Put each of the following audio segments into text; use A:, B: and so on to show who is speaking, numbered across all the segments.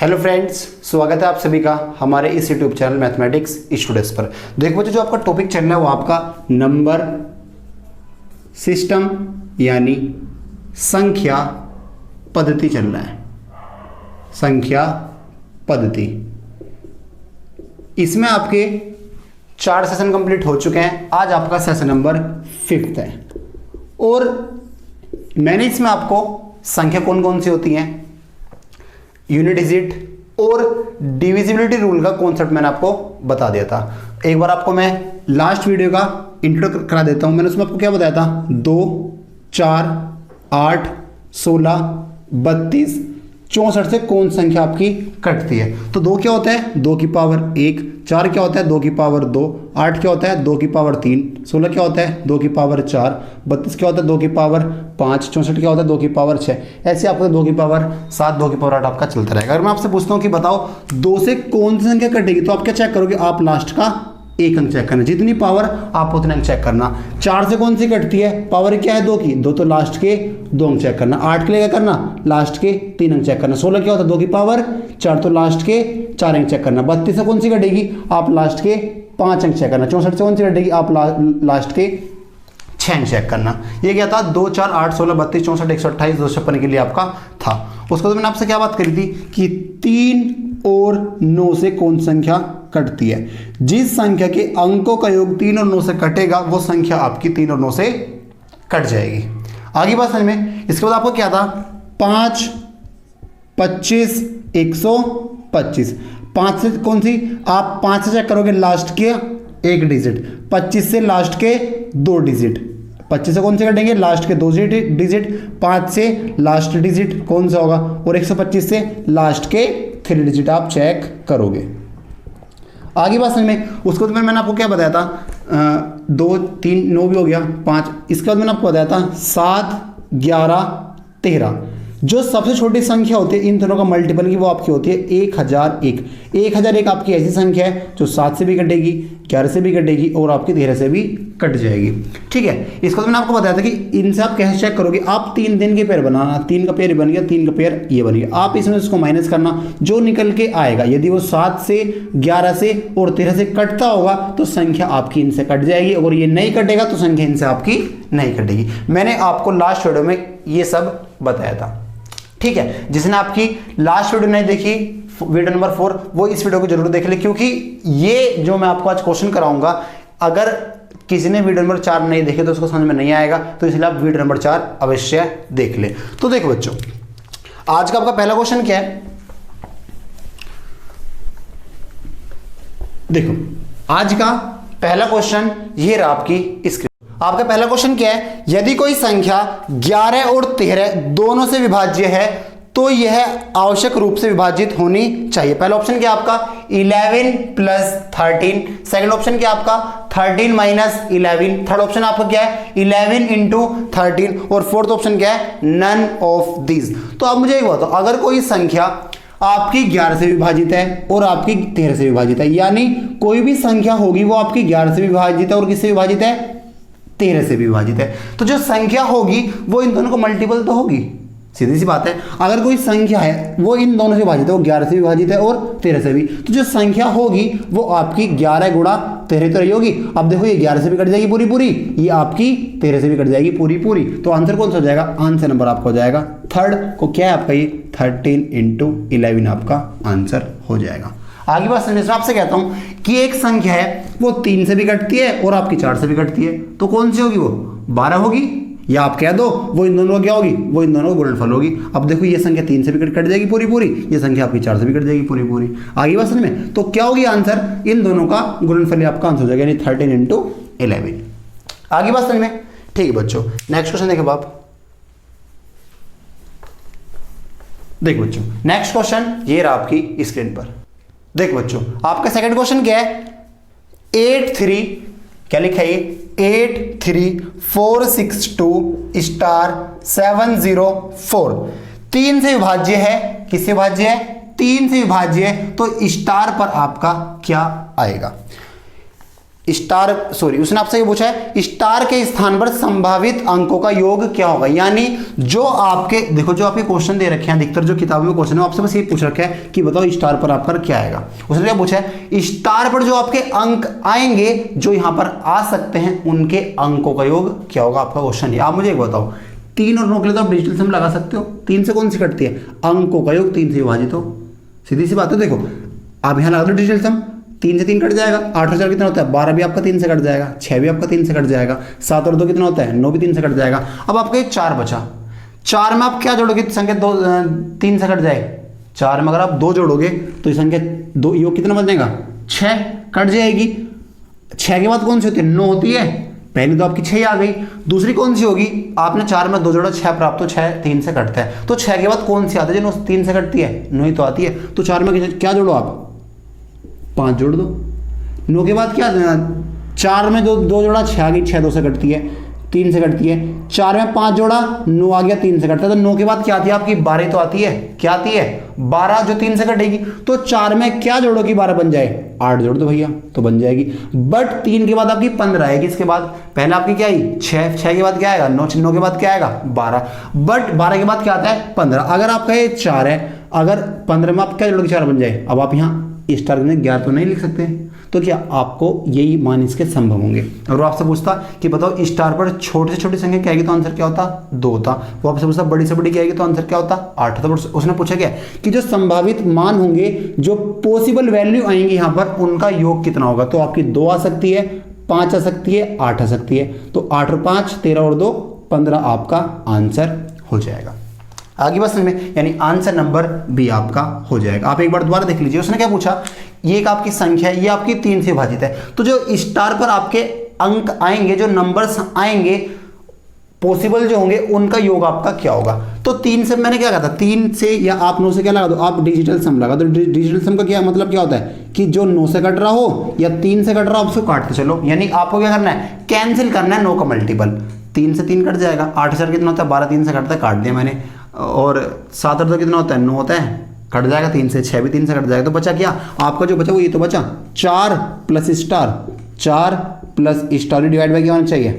A: Hello friends, स्वागत है आप सभी का हमारे इस यूट्यूब चैनल मैथमेटिक्स स्टूडेंट्स पर। देखो बच्चों, जो आपका टॉपिक चल रहा है वो आपका नंबर सिस्टम यानी संख्या पद्धति चल रहा है। संख्या पद्धति, इसमें आपके 4 सेशन कंप्लीट हो चुके हैं। आज आपका सेशन नंबर 5 है और मैंने इसमें आपको संख्या कौन कौन सी होती हैं, यूनिट डिजिट और डिविजिबिलिटी रूल का कॉन्सेप्ट मैंने आपको बता दिया था। एक बार आपको मैं लास्ट वीडियो का इंट्रो करा देता हूं। मैंने उसमें आपको क्या बताया था, 2, 4, 8, 16, 32, 64 से कौन संख्या आपकी कटती है। तो 2 क्या होता है, 2 की पावर 1, 4 क्या होता है 2 की पावर 2, 8 क्या होता है 2 की पावर 3, 16 क्या होता है 2 की पावर 4, 32 क्या होता है 2 की पावर 5, 64 क्या होता है 2 की पावर 6। ऐसे आपको 2 की पावर 7, 2 की पावर 8 आपका चलता रहेगा। अगर मैं आपसे पूछता हूँ कि बताओ 2 से कौन सी संख्या कटेगी, तो आप क्या चेक करोगे, आप लास्ट का एक अंक चेक करना, जितनी पावर आप उतने अंक चेक करना। 4 से कौन सी कटती है, पावर क्या है 2 की, 2 तो लास्ट के 2 अंक चेक करना। 8 के लिए क्या करना, लास्ट के 3 अंक चेक करना। 16 क्या होता है 2 की पावर 4, तो लास्ट के 4 अंक चेक करना। 32 से कौन सी कटेगी, आप लास्ट के 5 अंक चेक करना। 64 से कौन सी कटेगी, आप लास्ट के 6 अंक चेक करना। ये क्या था, 2, 4, 8, 16, 32, 64, 128, 256 के लिए आपका था। उसके बाद मैंने आपसे क्या बात करी थी कि 3 और 9 से कौन संख्या कटती है। जिस संख्या के अंकों का योग 3 और 9 से कटेगा वो संख्या आपकी 3 और 9 से कट जाएगी। आगे बात समझ में। इसके बाद आपको क्या था, 5, 25, 125। 5 से कौन सी, आप 5 से चेक करोगे लास्ट के एक डिजिट, 25 से लास्ट के 2 डिजिट। 25 से कौन से कटेंगे, लास्ट के 2 डिजिट, 5 से लास्ट डिजिट कौन सा होगा, और 125 से लास्ट के 3 डिजिट आप चेक करोगे। आगे बात समझ में। उसको तो मैंने आपको क्या बताया था, 2, 3, 9 भी हो गया, 5। इसके बाद मैंने आपको बताया था 7, 11, 13। जो सबसे छोटी संख्या होती है इन दोनों का मल्टीपल की, वो आपकी होती है 1001। 1001 आपकी ऐसी संख्या है जो 7 से भी कटेगी, 11 से भी कटेगी और आपकी 13 से भी कट जाएगी। ठीक है। इसको तो मैंने आपको बताया था कि इनसे आप कैसे चेक करोगे। आप 3 के पेयर बनाना, 3 का पेयर बन गया, 3 का पेयर ये बन गया, आप इसमें उसको माइनस करना, जो निकल के आएगा यदि वो 7 से, 11 से और 13 से कटता होगा तो संख्या आपकी इनसे कट जाएगी, और ये नहीं कटेगा तो संख्या इनसे आपकी नहीं कटेगी। मैंने आपको लास्ट वीडियो में ये सब बताया था। ठीक है। जिसने आपकी लास्ट वीडियो नहीं देखी, वीडियो नंबर 4, वो इस वीडियो को जरूर देख ले, क्योंकि ये जो मैं आपको आज क्वेश्चन कराऊंगा, अगर किसी ने वीडियो नंबर 4 नहीं देखे तो उसको समझ में नहीं आएगा, तो इसलिए आप वीडियो नंबर 4 अवश्य देख ले। तो देखो बच्चों, आज का आपका पहला क्वेश्चन क्या है, देखो आज का पहला क्वेश्चन ये रहा आपकी स्क्रीन। आपका पहला क्वेश्चन क्या है, यदि कोई संख्या 11 और 13 दोनों से विभाज्य है तो यह आवश्यक रूप से विभाजित होनी चाहिए। पहला ऑप्शन क्या आपका 11 प्लस 13, सेकंड ऑप्शन क्या आपका 13 माइनस 11, थर्ड ऑप्शन आपका क्या है 11 इंटू 13, और फोर्थ ऑप्शन क्या है नन ऑफ दिस। तो अब मुझे एक बताओ, अगर कोई संख्या आपकी 11 से विभाजित है और आपकी 13 से विभाजित है, यानी कोई भी संख्या होगी वो आपकी 11 से विभाजित है और किससे विभाजित है, 13 से भी विभाजित है, तो जो संख्या होगी वो इन दोनों को मल्टीपल तो होगी, सीधी सी बात है। अगर कोई संख्या है वो इन दोनों से विभाजित है, वो 11 से विभाजित है और 13 से भी, तो जो संख्या होगी वो आपकी 11 गुणा 13 तो रही होगी। अब देखो ये 11 से भी कट जाएगी पूरी पूरी, ये आपकी 13 से भी कट जाएगी पूरी पूरी, तो आंसर कौन सा हो जाएगा, आंसर नंबर आपका हो जाएगा थर्ड को, क्या है आपका ये 13 इंटू 11 आपका आंसर हो जाएगा। आगे बात समझिए, आपसे कहता हूं कि एक संख्या है वो 3 से भी कटती है और आपकी 4 से भी कटती है, तो कौन सी होगी, वो 12 होगी, या आप कह दो वो इन दोनों को क्या होगी, वो इन दोनों को गुणनफल होगी। अब देखो ये संख्या 3 से भी कट जाएगी पूरी पूरी, ये संख्या आपकी 4 से भी कट जाएगी पूरी पूरी। आगे बात समझ में, तो क्या होगी आंसर, इन दोनों का गुणनफल आपका आंसर हो जाएगा, यानी 13 इंटू 11। आगे बात समझ में। ठीक है बच्चों, नेक्स्ट क्वेश्चन देखें आप। देखो बच्चों, नेक्स्ट क्वेश्चन ये रहा आपकी स्क्रीन पर। देखो बच्चों, आपका सेकंड क्वेश्चन क्या है, 83 क्या लिखा है, 83462 स्टार 704 3 से विभाज्य है, किससे विभाज्य है, 3 से विभाज्य है, तो स्टार पर आपका क्या आएगा। स्टार सॉरी उसने आपसे ये पूछा है स्टार के स्थान पर संभावित अंकों का योग क्या होगा। यानी जो आपके देखो जो आपके क्वेश्चन दे रखे हैं अधिकतर जो किताबों में क्वेश्चन है आपसे बस ये पूछ रखा है कि बताओ स्टार पर आपका क्या आएगा। उसने क्या पूछा है स्टार पर जो आपके अंक आएंगे जो यहां पर आ सकते हैं उनके अंकों का योग क्या होगा आपका क्वेश्चन है। आप मुझे एक बताओ 3 और 9 के लिए तो आप डिजिटल सम लगा सकते हो। 3 से कौन सी कटती है अंकों का योग 3 से विभाजित हो सीधी सी बात है। देखो आप यहां लगा दो डिजिटल सम 3 से 3 कट जाएगा 8 और 4 कितना होता है 12 भी आपका 3 से कट जाएगा 6 भी आपका 3 से कट जाएगा 7 और 2 कितना होता है 9 भी 3 से कट जाएगा। अब आपका ये 4 बचा 4 में आप क्या जोड़ोगे संख्या 3 से कट जाए 4 में अगर आप 2 जोड़ोगे तो ये संख्या 2 योग कितना बन जाएगा 6 कट जाएगी। 6 के बाद कौन सी होती है 9 होती है। पहली तो आपकी 6 आ गई दूसरी कौन सी होगी आपने 4 में 2 जोड़ा 6 प्राप्त तो 6 3 से कटता है। तो 6 के बाद कौन सी आती है जो 3 से कटती है 9 ही तो आती है। तो 4 में क्या जोड़ो आप 5 जोड़ दो। 9 के बाद क्या 4 में 2 जोड़ा 6 आ गई 6 2 से कटती है 3 से कटती है। 4 में 5 जोड़ा 9 आ गया 3 से कटता है। तो 9 के बाद क्या आती है आपकी 12 तो आती है। क्या आती है 12 जो 3 से कटेगी। तो 4 में क्या जोड़ो कि 12 बन जाए 8 जोड़ दो भैया तो बन जाएगी। बट 3 के बाद आपकी 15 आएगी। इसके बाद पहले आपकी क्या आई 6 के बाद क्या आएगा 9 के बाद क्या आएगा 12 बट 12 के बाद क्या आता है 15। अगर आपका ये 4 है अगर 15 में आप क्या जोड़ोगे 4 बन जाए। अब आप यहाँ स्टार में 11 तो नहीं लिख सकते तो क्या आपको यही मान इसके संभव होंगे। और वो आपसे पूछता कि बताओ स्टार पर छोटी से छोटी संख्या क्या आएगी तो आंसर क्या होता 2 होता। वो आपसे पूछता बड़ी से बड़ी क्या आएगी तो आंसर क्या होता 8। तो उसने पूछा क्या कि जो संभावित मान होंगे जो पॉसिबल वैल्यू आएंगी यहाँ पर उनका योग कितना होगा। तो आपकी 2 आ सकती है 5 आ सकती है 8 आ सकती है। तो 8 और 5 13 और 2 15 आपका आंसर हो जाएगा। आगे बस में यानी आंसर नंबर बी आपका हो जाएगा। आप एक बार दोबारा देख लीजिए उसने क्या पूछा ये एक आपकी संख्या है ये आपकी 3 से विभाजित है। तो जो स्टार पर आपके अंक आएंगे जो नंबर्स आएंगे पॉसिबल जो होंगे उनका योग आपका क्या होगा। तो 3 से मैंने क्या कहा था 3 से या आप 9 से क्या लगा दो आप डिजिटल सम लगा दो। डिजिटल सम का क्या मतलब क्या होता है कि जो 9 से कट रहा हो या 3 से कट रहा हो उसको काटते चलो। यानी आपको क्या करना है कैंसिल करना है 9 का मल्टीपल 3 से 3 कट जाएगा 8 से कितना होता है 12 3 से कटता है काट दिया मैंने। और 7 और 2 कितना होता है 9 होता है कट जाएगा 3 से 6 भी 3 से कट जाएगा। तो बचा क्या आपका जो बचा वो ये तो बचा 4 प्लस स्टार डिवाइड बाय क्या होना चाहिए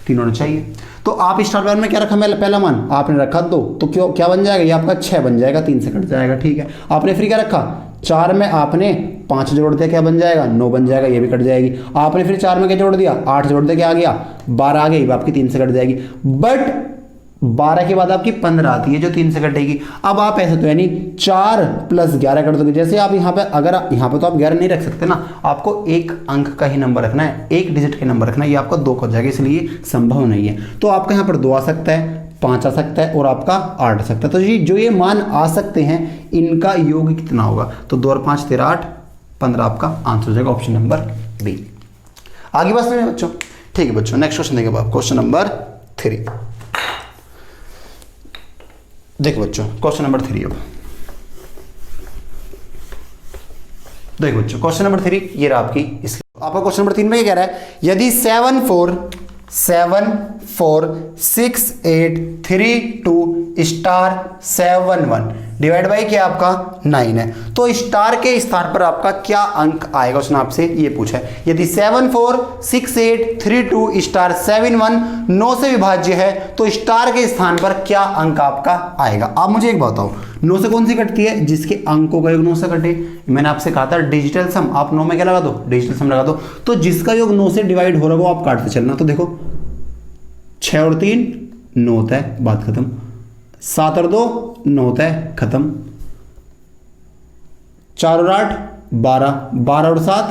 A: 3 होना चाहिए। तो आप स्टार बार में क्या रखा मैंने पहला मान आपने रखा 2 तो क्यों क्या बन जाएगा ये आपका 6 बन जाएगा 3 से कट जाएगा। ठीक है आपने फिर क्या रखा 4 में आपने 5 जोड़ दिया क्या बन जाएगा 9 बन जाएगा ये भी कट जाएगी। आपने फिर 4 में क्या जोड़ दिया 8 जोड़ दिया क्या आ गया 12 आ गई आपकी 3 से कट जाएगी। बट 12 के बाद आपकी 15 आती है जो 3 से कटेगी। अब आप ऐसे तो यानी 4 प्लस 11 कर दोगे। जैसे आप यहाँ पे अगर यहाँ पे तो आप 11 नहीं रख सकते ना आपको एक अंक का ही नंबर रखना है एक डिजिट का नंबर रखना है। ये आपका 2 हो जाएगा इसलिए संभव नहीं है। तो आपका यहाँ पर 2 आ सकता है 5 आ सकता है और आपका 8 आ सकता है। तो जो ये मान आ सकते हैं इनका योग कितना होगा। तो 2 और 5 13 8 15 आपका आंसर हो जाएगा ऑप्शन नंबर बी। आगे बस में बच्चों ठीक है बच्चों नेक्स्ट क्वेश्चन देखें आप क्वेश्चन नंबर 3। देखो बच्चों क्वेश्चन नंबर 3 अब देखो बच्चों क्वेश्चन नंबर 3 ये रहा आपकी इसलिए आपका क्वेश्चन नंबर 3 में क्या कह रहा है यदि 7 4 6 8 3 2 स्टार 7 1 डिवाइड बाई क्या आपका 9 है। तो स्टार के स्थान पर आपका क्या अंक आएगा उसने आपसे ये पूछा है। यदि 7 4 6 8 3 2 स्टार 7 1 9 से विभाज्य है तो स्टार के स्थान पर क्या अंक आपका आएगा। आप मुझे एक बताओ 9 से कौन सी कटती है जिसके अंकों का योग 9 से कटे। मैंने आपसे कहा था डिजिटल सम आप 9 में क्या लगा दो डिजिटल सम लगा दो। तो जिसका योग 9 से डिवाइड हो रहा है वो आप काटते चलना। तो देखो 6 और 3 9 होता है बात खत्म। 7 और 2 9 होता है खत्म। 4 और 8 12 12 और 7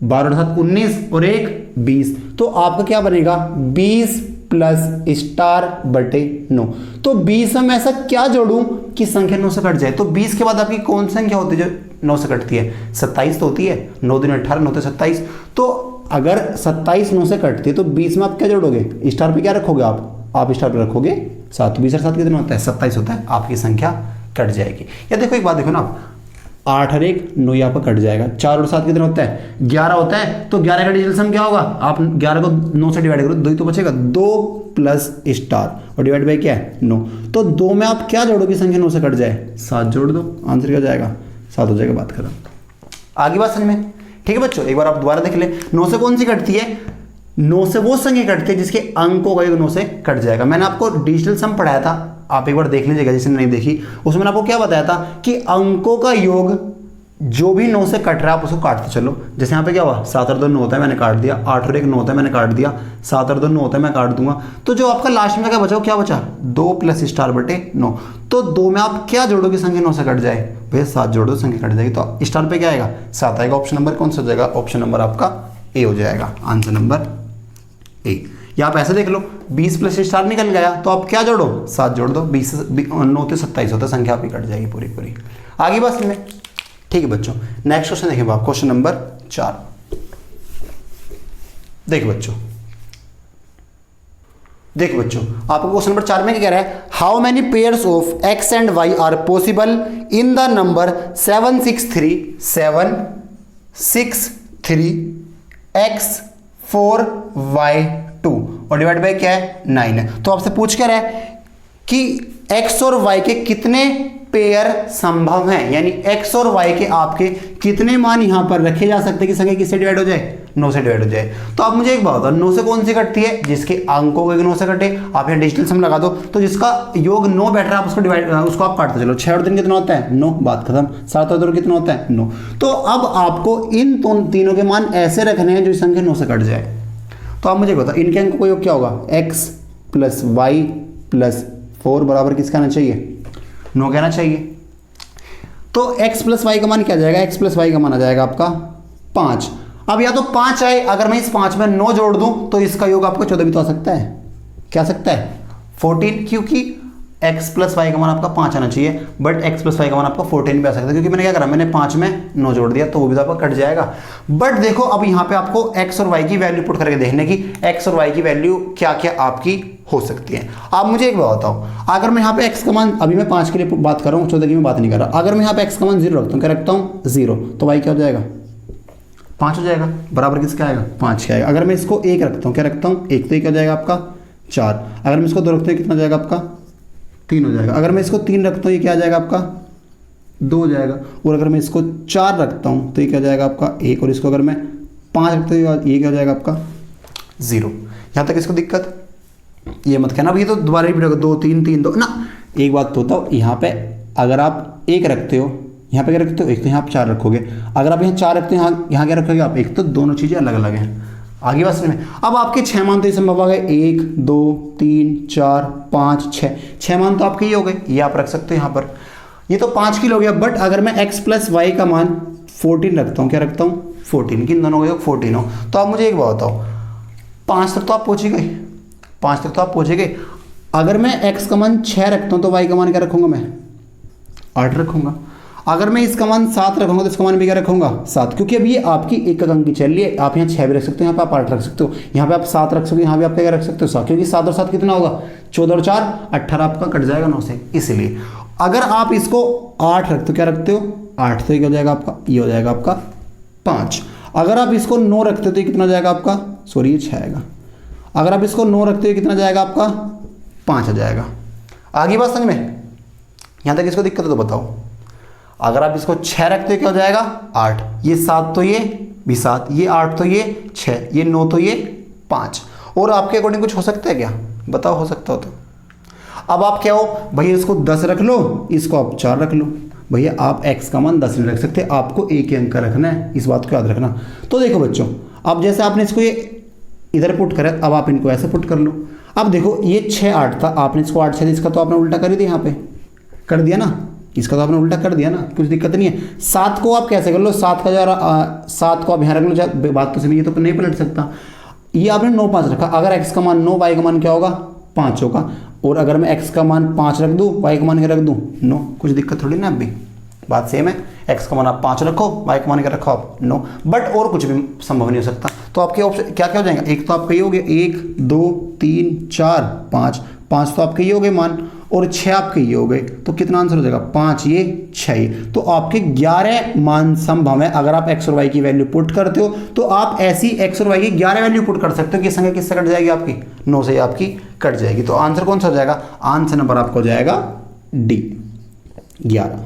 A: 19 और 1 20। तो आपका क्या बनेगा 20 प्लस स्टार बटे 9। तो 20 में ऐसा क्या जोड़ूं कि संख्या 9 से कट जाए। तो 20 के बाद आपकी कौन सी संख्या होती है जो 9 से कटती है 27 तो होती है 9 दूनी 18 9 तो 27। तो अगर 27 9 से कटती है तो 20 में आप क्या जोड़ोगे स्टार पे क्या रखोगे आप स्टार पे रखोगे 7। 20 और 7 कितना होता है 27 होता है आपकी संख्या कट जाएगी। या देखो एक बात देखो ना आप 8 और 1 9 यहाँ पर कट जाएगा। 4 और 7 कितना होता है 11 होता है। तो 11 का डिजिटल सम क्या होगा आप 11 को 9 से डिवाइड करो 2 ही तो बचेगा 2 प्लस स्टार और डिवाइड बाई क्या है 9। तो 2 में आप क्या जोड़ोगे संख्या 9 से कट जाए 7 जोड़ दो आंसर क्या हो जाएगा 7 हो जाएगा बात खत्म। आगे बात समझ में ठीक ठीक है बच्चों, एक बार आप दोबारा देख ले। 9 से कौन सी कटती है? 9 से वो संख्या कटती है जिसके अंकों का योग 9 से कट जाएगा। मैंने आपको डिजिटल सम पढ़ाया था, आप एक बार देख लीजिएगा जिसने नहीं देखी। उसमें मैंने आपको क्या बताया था कि अंकों का योग जो भी 9 से कट रहा है आप उसको काटते चलो। जैसे यहाँ पे क्या हुआ, 7 और 2 9 होता है, मैंने काट दिया। 8 और 1 9 होता है, मैंने काट दिया। 7 और 2 9 होता है, मैं काट दूंगा। तो जो आपका लास्ट में क्या बचा, क्या बचा? 2 प्लस स्टार बटे 9। तो 2 में आप क्या जोड़ोगे संख्या 9 से कट जाए? भैया 7 जोड़ो, संख्या कट जाएगी। तो स्टार पे क्या आएगा? 7 आएगा। ऑप्शन नंबर कौन सा हो जाएगा? ऑप्शन नंबर आपका ए हो जाएगा, आंसर नंबर ए। या आप ऐसे देख लो, 20 प्लस स्टार निकल गया तो आप क्या जोड़ो? 7 जोड़ दो। 20 9 से 27 होता है, संख्या आपकी कट जाएगी पूरी पूरी। आगे बस में, ठीक है बच्चों। नेक्स्ट क्वेश्चन देखें आप, क्वेश्चन नंबर 4। देखो बच्चों, आपको क्वेश्चन नंबर 4 में क्या कह रहा है? How many pairs of x and y are possible in the number 763 x 4 y 2 और डिवाइड बाय क्या है? 9 है। तो आपसे पूछ क्या रहा है कि x और y के कितने पेयर संभव हैं, यानी x और y के आपके कितने मान यहां पर रखे जा सकते हैं कि संख्या किससे डिवाइड हो जाए? 9 से डिवाइड हो जाए। तो आप मुझे एक बात बताओ, 9 से कौन सी कटती है? जिसके अंकों के 9 से कटे। आप यहाँ डिजिटल सम लगा दो, तो जिसका योग 9 बैठ रहा है आप उसको डिवाइड, उसको आप काटते चलो। 6 और 3 कितना होता है? 9, बात खत्म। 7 और 2 कितना होता है? 9। तो अब आपको इन तीनों के मान ऐसे रखने हैं जो संख्या 9 से कट जाए। तो आप मुझे बताओ इनके अंकों का योग क्या होगा? x प्लस वाई प्लस 4 बराबर किसका आना चाहिए? 9 कहना चाहिए। तो x प्लस वाई का मान क्या जाएगा? x प्लस वाई का मान आ जाएगा आपका 5। अब या तो 5 आए, अगर मैं इस 5 में 9 जोड़ दूं तो इसका योग आपको 14 भी तो आ सकता है। क्या सकता है? 14, क्योंकि x प्लस वाई का मान आपका 5 आना चाहिए, बट x प्लस वाई का मान आपका 14 भी आ सकता है, क्योंकि मैंने क्या करा, मैंने 5 में 9 जोड़ दिया, तो वो भी तो आपका कट जाएगा। बट देखो अब यहाँ पे आपको x और y की वैल्यू पुट करके देखने की, x और y की वैल्यू क्या क्या आपकी हो सकती है। आप मुझे एक बात बताओ, अगर मैं यहाँ पे x का मान, अभी मैं 5 के लिए बात कर रहा हूँ, 14 की मैं बात नहीं कर रहा, अगर मैं यहाँ पे x का मान 0 रखता हूँ, क्या रखता हूँ? 0, तो y क्या हो जाएगा? 5 हो जाएगा। बराबर किसका आएगा? 5 का आएगा। अगर मैं इसको 1 रखता हूँ, क्या रखता हूँ? 1, तो ये क्या हो जाएगा आपका? 4। अगर मैं इसको 2 रखता हूँ कितना हो जाएगा आपका? 3 हो जाएगा। अगर मैं इसको 3 रखता हूँ ये क्या आ जाएगा आपका? 2 हो जाएगा। और अगर मैं इसको 4 रखता हूँ तो ये क्या हो जाएगा आपका? 1। और इसको अगर मैं 5 रखता हूँ ये क्या हो जाएगा आपका? 0। यहाँ तक इसको दिक्कत ये मत कहना भैया तो दोबारा रिपीट होगा 2 3 3 2 ना। एक बात तो बताओ, यहाँ पे अगर आप 1 रखते हो, यहाँ पे क्या रखते हो? 1, तो यहाँ आप 4 रखोगे। अगर आप यहाँ 4 रखते हो, यहाँ क्या रखोगे आप? 1। तो दोनों चीज़ें अलग अलग हैं। आगे बात में अब आपके 6 मान तो ये संभव आ गए, 1 2 3 4 5 6। 6 मान तो आपके ये हो गए, ये आप रख सकते हो यहाँ पर। ये तो 5 किलो हो गया। बट अगर मैं x प्लस वाई का मान 14 रखता हूँ, क्या रखता हूँ? 14, किन दोनों का 14 हो। तो आप मुझे एक बात बताओ, 5 तक तो आप पहुँच गए, 5 तक तो आप पहुँचे गए। अगर मैं x का मान 6 रखता हूँ तो y का मान क्या रखूँगा? मैं 8 रखूँगा। अगर मैं इसका मान 7 रखूँगा तो इसका मान भी क्या रखूँगा? 7, क्योंकि अब ये आपकी एक अंक की चल रही है। आप यहाँ 6 भी रख सकते हो, यहाँ पे आप 8 रख सकते हो, यहाँ पे आप 7 रख सकते हो, यहाँ भी आप क्या रख सकते हो? 7, क्योंकि 7 और 7 कितना होगा? 14 और 4 18 आपका कट जाएगा 9 से। इसलिए अगर आप इसको 8 रखते हो, क्या रखते हो? 8, तो ये क्या हो जाएगा आपका? ये हो जाएगा आपका 5। अगर आप इसको 9 रखते हो तो ये कितना जाएगा आपका? सॉरी, ये 6 आएगा। अगर आप इसको 9 रखते हो कितना जाएगा आपका? 5 आ जाएगा। आगे बात समझ में? यहाँ तक इसको दिक्कत है तो बताओ। अगर आप इसको 6 रखते हो क्या हो जाएगा? 8। ये 7 तो ये भी 7, ये 8 तो ये 6, ये 9 तो ये 5। और आपके अकॉर्डिंग कुछ हो सकता है क्या? बताओ, हो सकता हो तो। अब आप क्या हो भैया, इसको 10 रख लो, इसको आप 4 रख लो। भैया आप x का मान 10 नहीं रख सकते, आपको एक ही अंक रखना है, इस बात को याद रखना। तो देखो बच्चों, अब जैसे आपने इसको ये इधर पुट करा, अब आप इनको ऐसे पुट कर लो। अब देखो ये 6 8 था, आपने इसको 8 6, इसका तो आपने उल्टा कर ही दिया, यहाँ पे कर दिया ना, इसका तो आपने उल्टा कर दिया ना, कुछ दिक्कत नहीं है। 7 को आप कैसे कर लो? 7 का जरा 7 को आप यहाँ रख लो, बात तो समझिए, तो नहीं पलट सकता। ये आपने 9 5 रखा। अगर x का मान 9, y का मान क्या होगा? 5 होगा। और अगर मैं x का मान 5 रख दूँ, y का मान क्या रख दूँ? 9। कुछ दिक्कत थोड़ी ना, अब भी बात सेम है। x का मान आप 5 रखो, y का मान क्या रखो आप? 9। बट और कुछ भी संभव नहीं हो सकता। तो आपके ऑप्शन क्या क्या हो जाएगा? एक तो आपका ये हो गया, 1 2 3 4 5, 5 तो आपके ये हो गए मान, और 6 आपके ये हो गए। तो कितना आंसर हो जाएगा? 5 ये 6 ये। तो आपके 11 मान संभव है। अगर आप x और y की वैल्यू पुट करते हो तो आप ऐसी x और y की 11 वैल्यू पुट कर सकते हो कि संख्या किससे कट जाएगी? आपकी 9 से आपकी कट जाएगी। तो आंसर कौन सा हो जाएगा? आंसर नंबर आपका हो जाएगा डी, 11।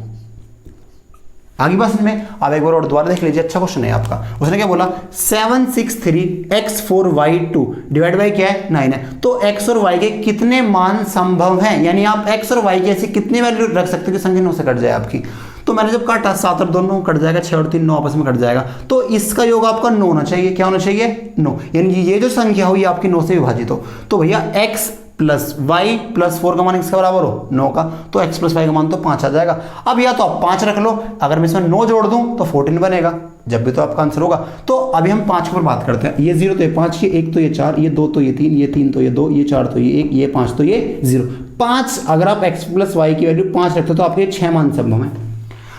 A: आगे बात में आप एक बार और दोबारा देख लीजिए, अच्छा क्वेश्चन है आपका। उसने क्या बोला 763x4y2 डिवाइड बाई क्या है 9 है। तो x और y के कितने मान संभव हैं, यानी आप x और y की ऐसी कितनी वैल्यू रख सकते हो कि संख्या 9 से कट जाए आपकी। तो मैंने जब काटा 7 और 2 9 कट जाएगा, 6 और 3 9 आपस में कट जाएगा। तो इसका योग आपका 9 होना चाहिए। क्या होना चाहिए 9, यानी ये जो संख्या हो ये आपकी 9 से विभाजित हो। तो भैया x प्लस वाई प्लस 4 का मान किसके बराबर हो 9 का, तो x प्लस वाई का मान तो 5 आ जाएगा। अब या तो आप 5 रख लो, अगर मैं इसमें 9 जोड़ दूं तो 14 बनेगा, जब भी तो आपका आंसर होगा। तो अभी हम 5 के ऊपर बात करते हैं। ये 0 तो ये 5, ये 1 तो ये 4, ये 2 तो ये 3, ये 3 तो ये 2, ये 4 तो ये 1, ये 5 तो ये 0। 5 अगर आप x प्लस वाई की वैल्यू 5 रखते हो तो आपके 6 मान संभव है।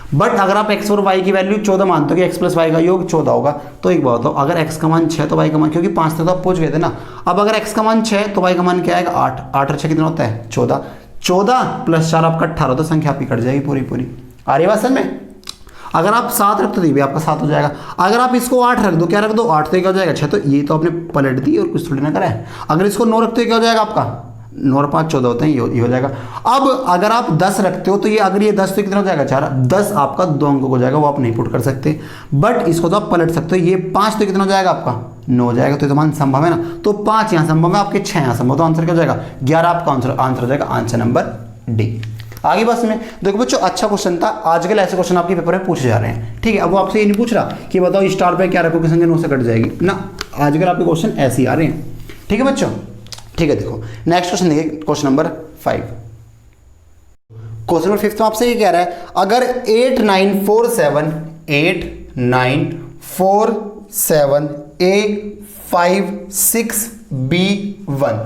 A: बट अगर आप x और y की वैल्यू 14 मानते हो कि x प्लस वाई का योग 14 होगा, तो एक बात हो, अगर x का मान 6 तो y का मान, क्योंकि 5 तक तो आप पहुंच गए थे ना। अब अगर x का मान 6 तो y का मान क्या आएगा 8, 8 और 6 कितना होता है 14, 14 प्लस 4 आपका 18, तो संख्या आपकी कट जाएगी पूरी पूरी। आ रही बात समझ में। अगर आप 7 रख तो भी आपका 7 हो जाएगा। अगर आप इसको 8 रख दो, क्या रख दो 8 तो क्या हो जाएगा 6, तो ये तो आपने पलट दी और कुछ थोड़ी ना करा है। अगर इसको 9 रखते हो क्या हो जाएगा आपका 9 और 5 14 होते हैं, ये हो जाएगा। अब अगर आप 10 रखते हो तो ये अगर ये 10 तो कितना हो जाएगा 4, 10 आपका 2 अंकों हो जाएगा, वो आप नहीं पुट कर सकते। बट इसको तो आप पलट सकते हो, ये 5 तो कितना हो जाएगा आपका 9 हो जाएगा। तो ये तो मान संभव है ना, तो 5 यहाँ संभव है, आपके 6 यहाँ संभव, तो आंसर क्या हो जाएगा 11 आपका आंसर हो जाएगा, आंसर नंबर डी। आगे बस में देखो बच्चों, अच्छा क्वेश्चन था। आजकल ऐसे क्वेश्चन आपके पेपर में पूछे जा रहे हैं, ठीक है। अब वो आपसे ये नहीं पूछ रहा कि बताओ स्टार पे क्या रखो कि संख्या 9 से कट जाएगी ना, आजकल आपके क्वेश्चन ऐसे ही आ रहे हैं, ठीक है बच्चों। ठीक है, देखो नेक्स्ट क्वेश्चन देखिए, क्वेश्चन नंबर 5। क्वेश्चन नंबर 5 में आपसे ये कह रहा है, अगर 8947A56B1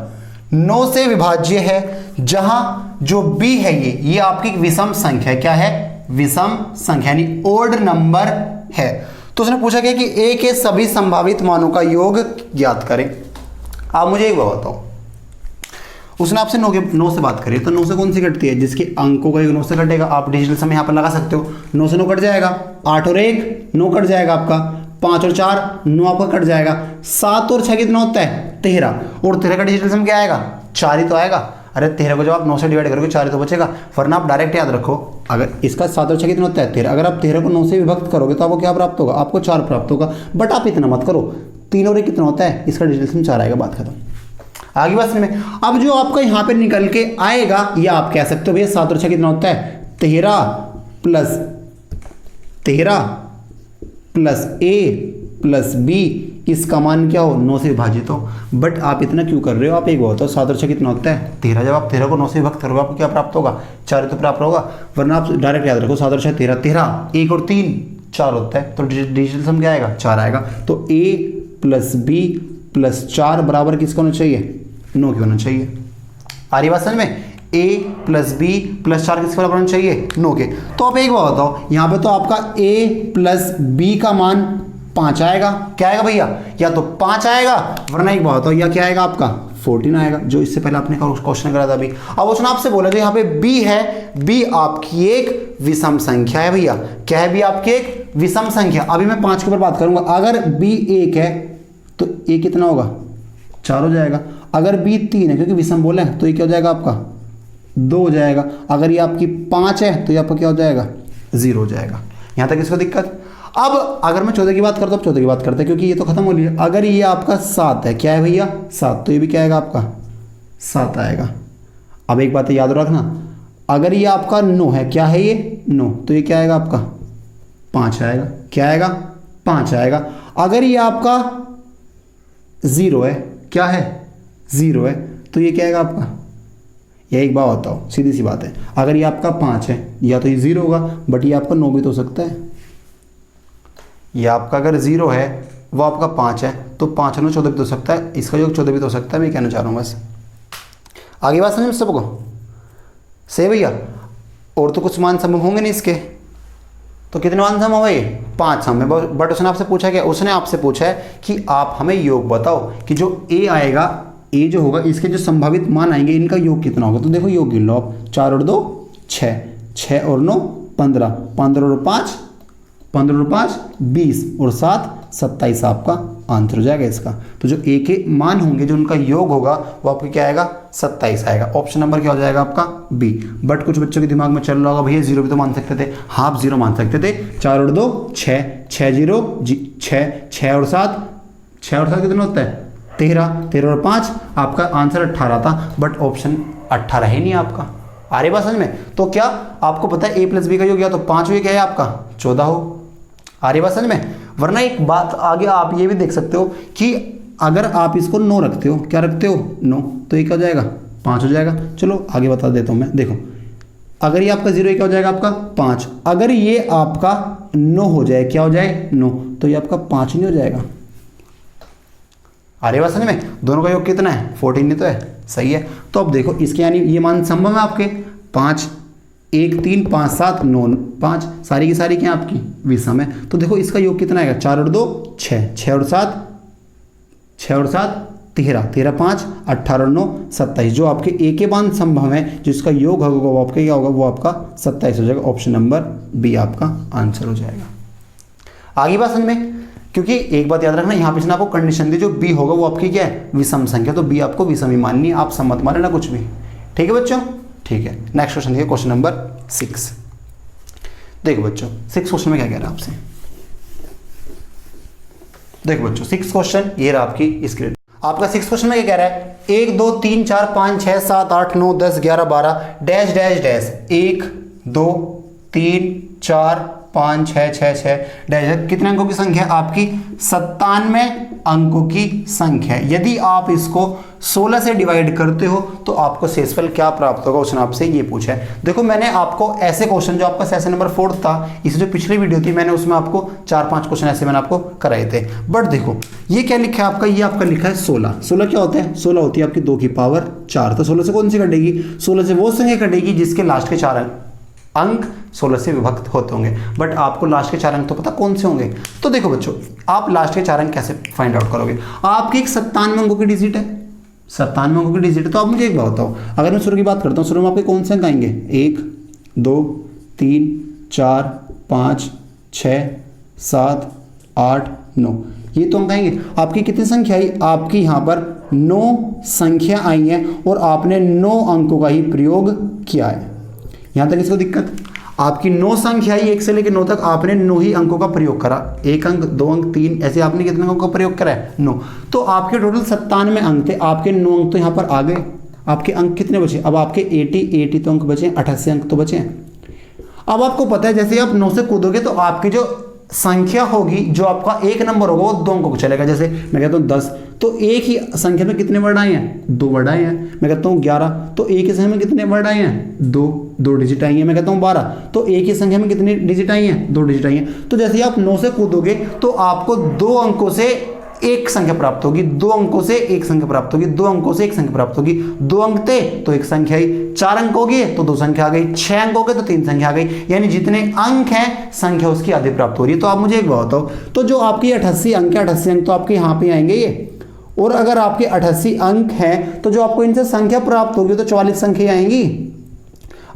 A: 9 से विभाज्य है, जहां जो B है ये आपकी विषम संख्या, क्या है विषम संख्या यानी ओड नंबर है। तो उसने पूछा कि A के सभी संभावित मानों का योग ज्ञात करें। आप मुझे एक बात बताओ, उसने आपसे 9 से बात करी, तो 9 से कौन सी कटती है, जिसके अंकों का योग 9 से कटेगा। आप डिजिटल समय यहाँ पर लगा सकते हो, 9 से 9 कट जाएगा, 8 और 1 9 कट जाएगा आपका, 5 और 4 9 आपका कट जाएगा, 7 और 6 कितना होता है 13, और 13 का डिजिटल सम क्या आएगा 4 ही तो आएगा। अरे 13 को जब आप 9 से डिवाइड करोगे 4 ही तो बचेगा, वरना आप डायरेक्ट याद रखो, अगर इसका 7 और 6 कितना होता है 13, अगर आप 13 को 9 से विभक्त करोगे तो आपको क्या प्राप्त होगा, आपको 4 प्राप्त होगा। बट आप इतना मत करो, 3 और 1 कितना होता है, इसका डिजिटल सम 4 आएगा, बात खत्म। आगे बात में अब जो आपका यहाँ पे निकल के आएगा, ये आप कह सकते हो भैया 7 और 6 कितना होता है 13 प्लस A प्लस B, इसका मान क्या हो 9 से विभाजित हो। बट आप इतना क्यों कर रहे हो, आप एक बात हो 7 और 6 कितना होता है 13, जब आप 13 को 9 से विभक्त करोगे आपको क्या प्राप्त होगा 4 तो प्राप्त होगा, वरना आप डायरेक्ट याद रखो 7 और 6 13, 1 और 3 4 होता है, तो डिजिटल सम क्या आएगा 4 आएगा। तो A प्लस B प्लस 4 बराबर किसका होना चाहिए 9 की होना चाहिए। आ रही बात समझ में, A प्लस B प्लस 4 किसके बराबर होना चाहिए 9 के। तो आप एक बात बताओ, यहाँ पे तो आपका A प्लस B का मान 5 आएगा, क्या आएगा भैया, या तो 5 आएगा, वरना एक बात बताओ या क्या आएगा आपका 14 आएगा, जो इससे पहले आपने क्वेश्चन करा था अभी। अब उसने आपसे बोला जो यहाँ पे B है, B आपकी एक विषम संख्या है भैया, क्या है B आपकी एक विषम संख्या। अभी मैं 5 के ऊपर बात करूंगा, अगर B 1 है तो A कितना होगा 4 हो जाएगा, अगर B 3 है क्योंकि विषम बोला है तो ये क्या हो जाएगा आपका 2 हो जाएगा, अगर ये आपकी 5 है तो ये आपका क्या हो जाएगा 0 हो जाएगा। यहाँ तक इसको दिक्कत। अब अगर मैं 14 की बात करता हूँ, 14 की बात करते हैं क्योंकि ये तो खत्म हो लिया। अगर ये आपका 7 है, क्या है भैया 7, तो ये भी क्या आएगा आपका 7 आएगा। अब एक बात याद रखना, अगर ये आपका 9 है, क्या है ये 9, तो ये क्या आएगा आपका 5 आएगा, क्या आएगा 5 आएगा। अगर ये आपका 0 है, क्या है 0 है, तो ये क्या आएगा आपका, यह एक बात बताओ सीधी सी बात है, अगर ये आपका 5 है या तो ये 0 होगा, बट ये आपका 9 भी तो हो सकता है। ये आपका अगर 0 है वो आपका 5 है, तो 5 और 9 14 भी तो हो सकता है, इसका योग 14 भी तो हो सकता है, मैं कहना चाह रहा हूँ बस। आगे बात समझ सबको सही भैया। और तो कुछ मान संभव होंगे नहीं इसके, तो कितने मान संभव है 5 संभव। बट उसने आपसे पूछा क्या, उसने आपसे पूछा है कि आप हमें योग बताओ कि जो A आएगा, A जो होगा इसके जो संभावित मान आएंगे इनका योग कितना होगा। तो देखो योग गिन लो आप, 4 और 2 6, 6 और 9 15, 15 और 5 20 और 7 27 आपका आंसर हो जाएगा इसका। तो जो ए के मान होंगे, जो उनका योग होगा, वो आपका क्या आएगा, 27 आएगा। ऑप्शन नंबर क्या हो जाएगा आपका, बी। बट कुछ बच्चों के दिमाग में चल रहा होगा, भैया जीरो भी तो मान सकते थे, हाफ जीरो मान सकते थे। 4 और 2 6, 6 जीरो 6, 6 और 7, 6 और 7 कितना होता है, 13, 13 और 5, आपका आंसर 18 था। बट ऑप्शन 18 ही नहीं आपका। आ रही बात समझ में? तो क्या आपको पता है a + b का योग या तो 5 हो, क्या है आपका 14 हो। आ रही बात समझ में? वरना एक बात आगे आप ये भी देख सकते हो कि अगर आप इसको 9 रखते हो, क्या रखते हो 9, तो ये क्या हो जाएगा 5 हो जाएगा। चलो आगे बता देता हूं मैं। देखो अगर ये आपका 0, क्या हो जाएगा आपका 5। अगर ये आपका 9 हो जाए, क्या हो जाए 9, तो ये आपका 5 नहीं हो जाएगा। आ रही बात समझ में? दोनों का योग कितना है, 14 नहीं तो है, सही है। तो अब देखो इसके यानी ये मान संभव है आपके, 5 1 3 5 7 9 5, सारी की सारी क्या आपकी विषम है। तो देखो इसका योग कितना आएगा, 4 और 2 6, 6 और 7 13, 13 5 18 और 9 27। जो आपके ए के मान संभव है, जिसका योग होगा वो आपका क्या होगा, वो आपका 27 हो जाएगा। ऑप्शन नंबर बी आपका आंसर हो जाएगा। आगे बात समझ में? क्योंकि एक बात याद रखना, यहाँ पे आपको कंडीशन दी, जो बी होगा वो आपकी क्या है, विषम संख्या, तो बी आपको विषम ही माननी है, आप सम्मत माने ना कुछ भी। ठीक है बच्चों, ठीक है। नेक्स्ट क्वेश्चन देखिए, क्वेश्चन नंबर 6। देखो बच्चों 6 क्वेश्चन में क्या कह रहा है आपसे। देखो बच्चों 6 क्वेश्चन ये रहा आपकी स्क्रीन। आपका 6 क्वेश्चन में क्या कह रहा है, 1 2 3 4 5 6 7 8 9 10 11 12 डैश डैश डैश 1 2 3 4 5 6 6 6 डैश। कितने अंकों की संख्या आपकी, 97 अंकों की संख्या। यदि आप इसको 16 से डिवाइड करते हो तो आपको शेषफल क्या प्राप्त होगा, उसने आपसे ये पूछा है। देखो मैंने आपको ऐसे क्वेश्चन, जो आपका सेशन नंबर 4 था, इस जो पिछली वीडियो थी मैंने उसमें आपको 4-5 क्वेश्चन ऐसे मैंने आपको कराए थे। बट देखो ये क्या लिखा है आपका, ये आपका लिखा है 16। 16 क्या होता है, 16 होती है आपकी 2 की पावर 4। तो 16 से कौन सी कटेगी, 16 से वो संख्या कटेगी जिसके लास्ट के 4 अंक 16 से विभक्त होते होंगे। बट आपको लास्ट के 4 अंक तो पता कौन से होंगे। तो देखो बच्चों आप लास्ट के 4 अंक कैसे फाइंड आउट करोगे। आपकी एक 97 अंकों की डिजिट है, 97 अंकों की डिजिट है। तो आप मुझे एक बात बताओ, अगर मैं शुरू की बात करता हूँ, शुरू में आपके कौन से अंक आएंगे, 1 2 3 4 5 6 7 8 9, ये तो अंक आएंगे। आपकी कितनी संख्या आई, आपकी यहाँ पर 9 संख्या आई है और आपने 9 अंकों का ही प्रयोग किया है। यहां तक इसको दिक्कत, आपकी 9 संख्या आई, 1 से लेकर 9 तक आपने 9 ही अंकों का प्रयोग करा। 1 अंक 2 अंक 3 ऐसे आपने कितने अंकों का प्रयोग करा है, 9। तो आपके टोटल 97 अंक थे, आपके 9 अंक तो यहाँ पर आ गए। आपके अंक कितने बचे, अब आपके 80 तो अंक बचे, 88 अंक तो बचे। अब आपको पता है जैसे आप 9 से कूदोगे तो आपकी जो संख्या होगी, जो आपका एक नंबर होगा वो 2 अंकों को चलेगा। जैसे मैं कहता हूँ 10, तो एक ही संख्या में कितने वर्ड आए हैं, 2 वर्ड आए हैं। मैं कहता हूँ 11, तो एक ही संख्या में कितने वर्ड आए हैं, 2 डिजिट आई हैं। मैं कहता हूँ 12, तो एक ही संख्या में कितनी डिजिट आई हैं, 2 डिजिट आई हैं। तो जैसे आप 9 से कूदोगे तो आपको 2 अंकों से एक संख्या प्राप्त होगी, 2 अंकों से एक संख्या प्राप्त होगी, 2 अंकों से एक संख्या प्राप्त होगी। 2 अंक थे तो एक संख्या आई, 4 अंक हो गए तो 2 संख्या आ गई, 6 अंक हो गए तो 3 संख्या आ गई। यानी जितने अंक हैं संख्या उसकी आधी प्राप्त हो रही है। तो आप मुझे एक बात बताओ, तो जो आपकी 88 अंक है, 88 अंक तो आपके यहाँ पे आएंगे ये। और अगर आपके 88 अंक हैं तो जो आपको इनसे संख्या प्राप्त होगी तो 44 संख्या आएंगी।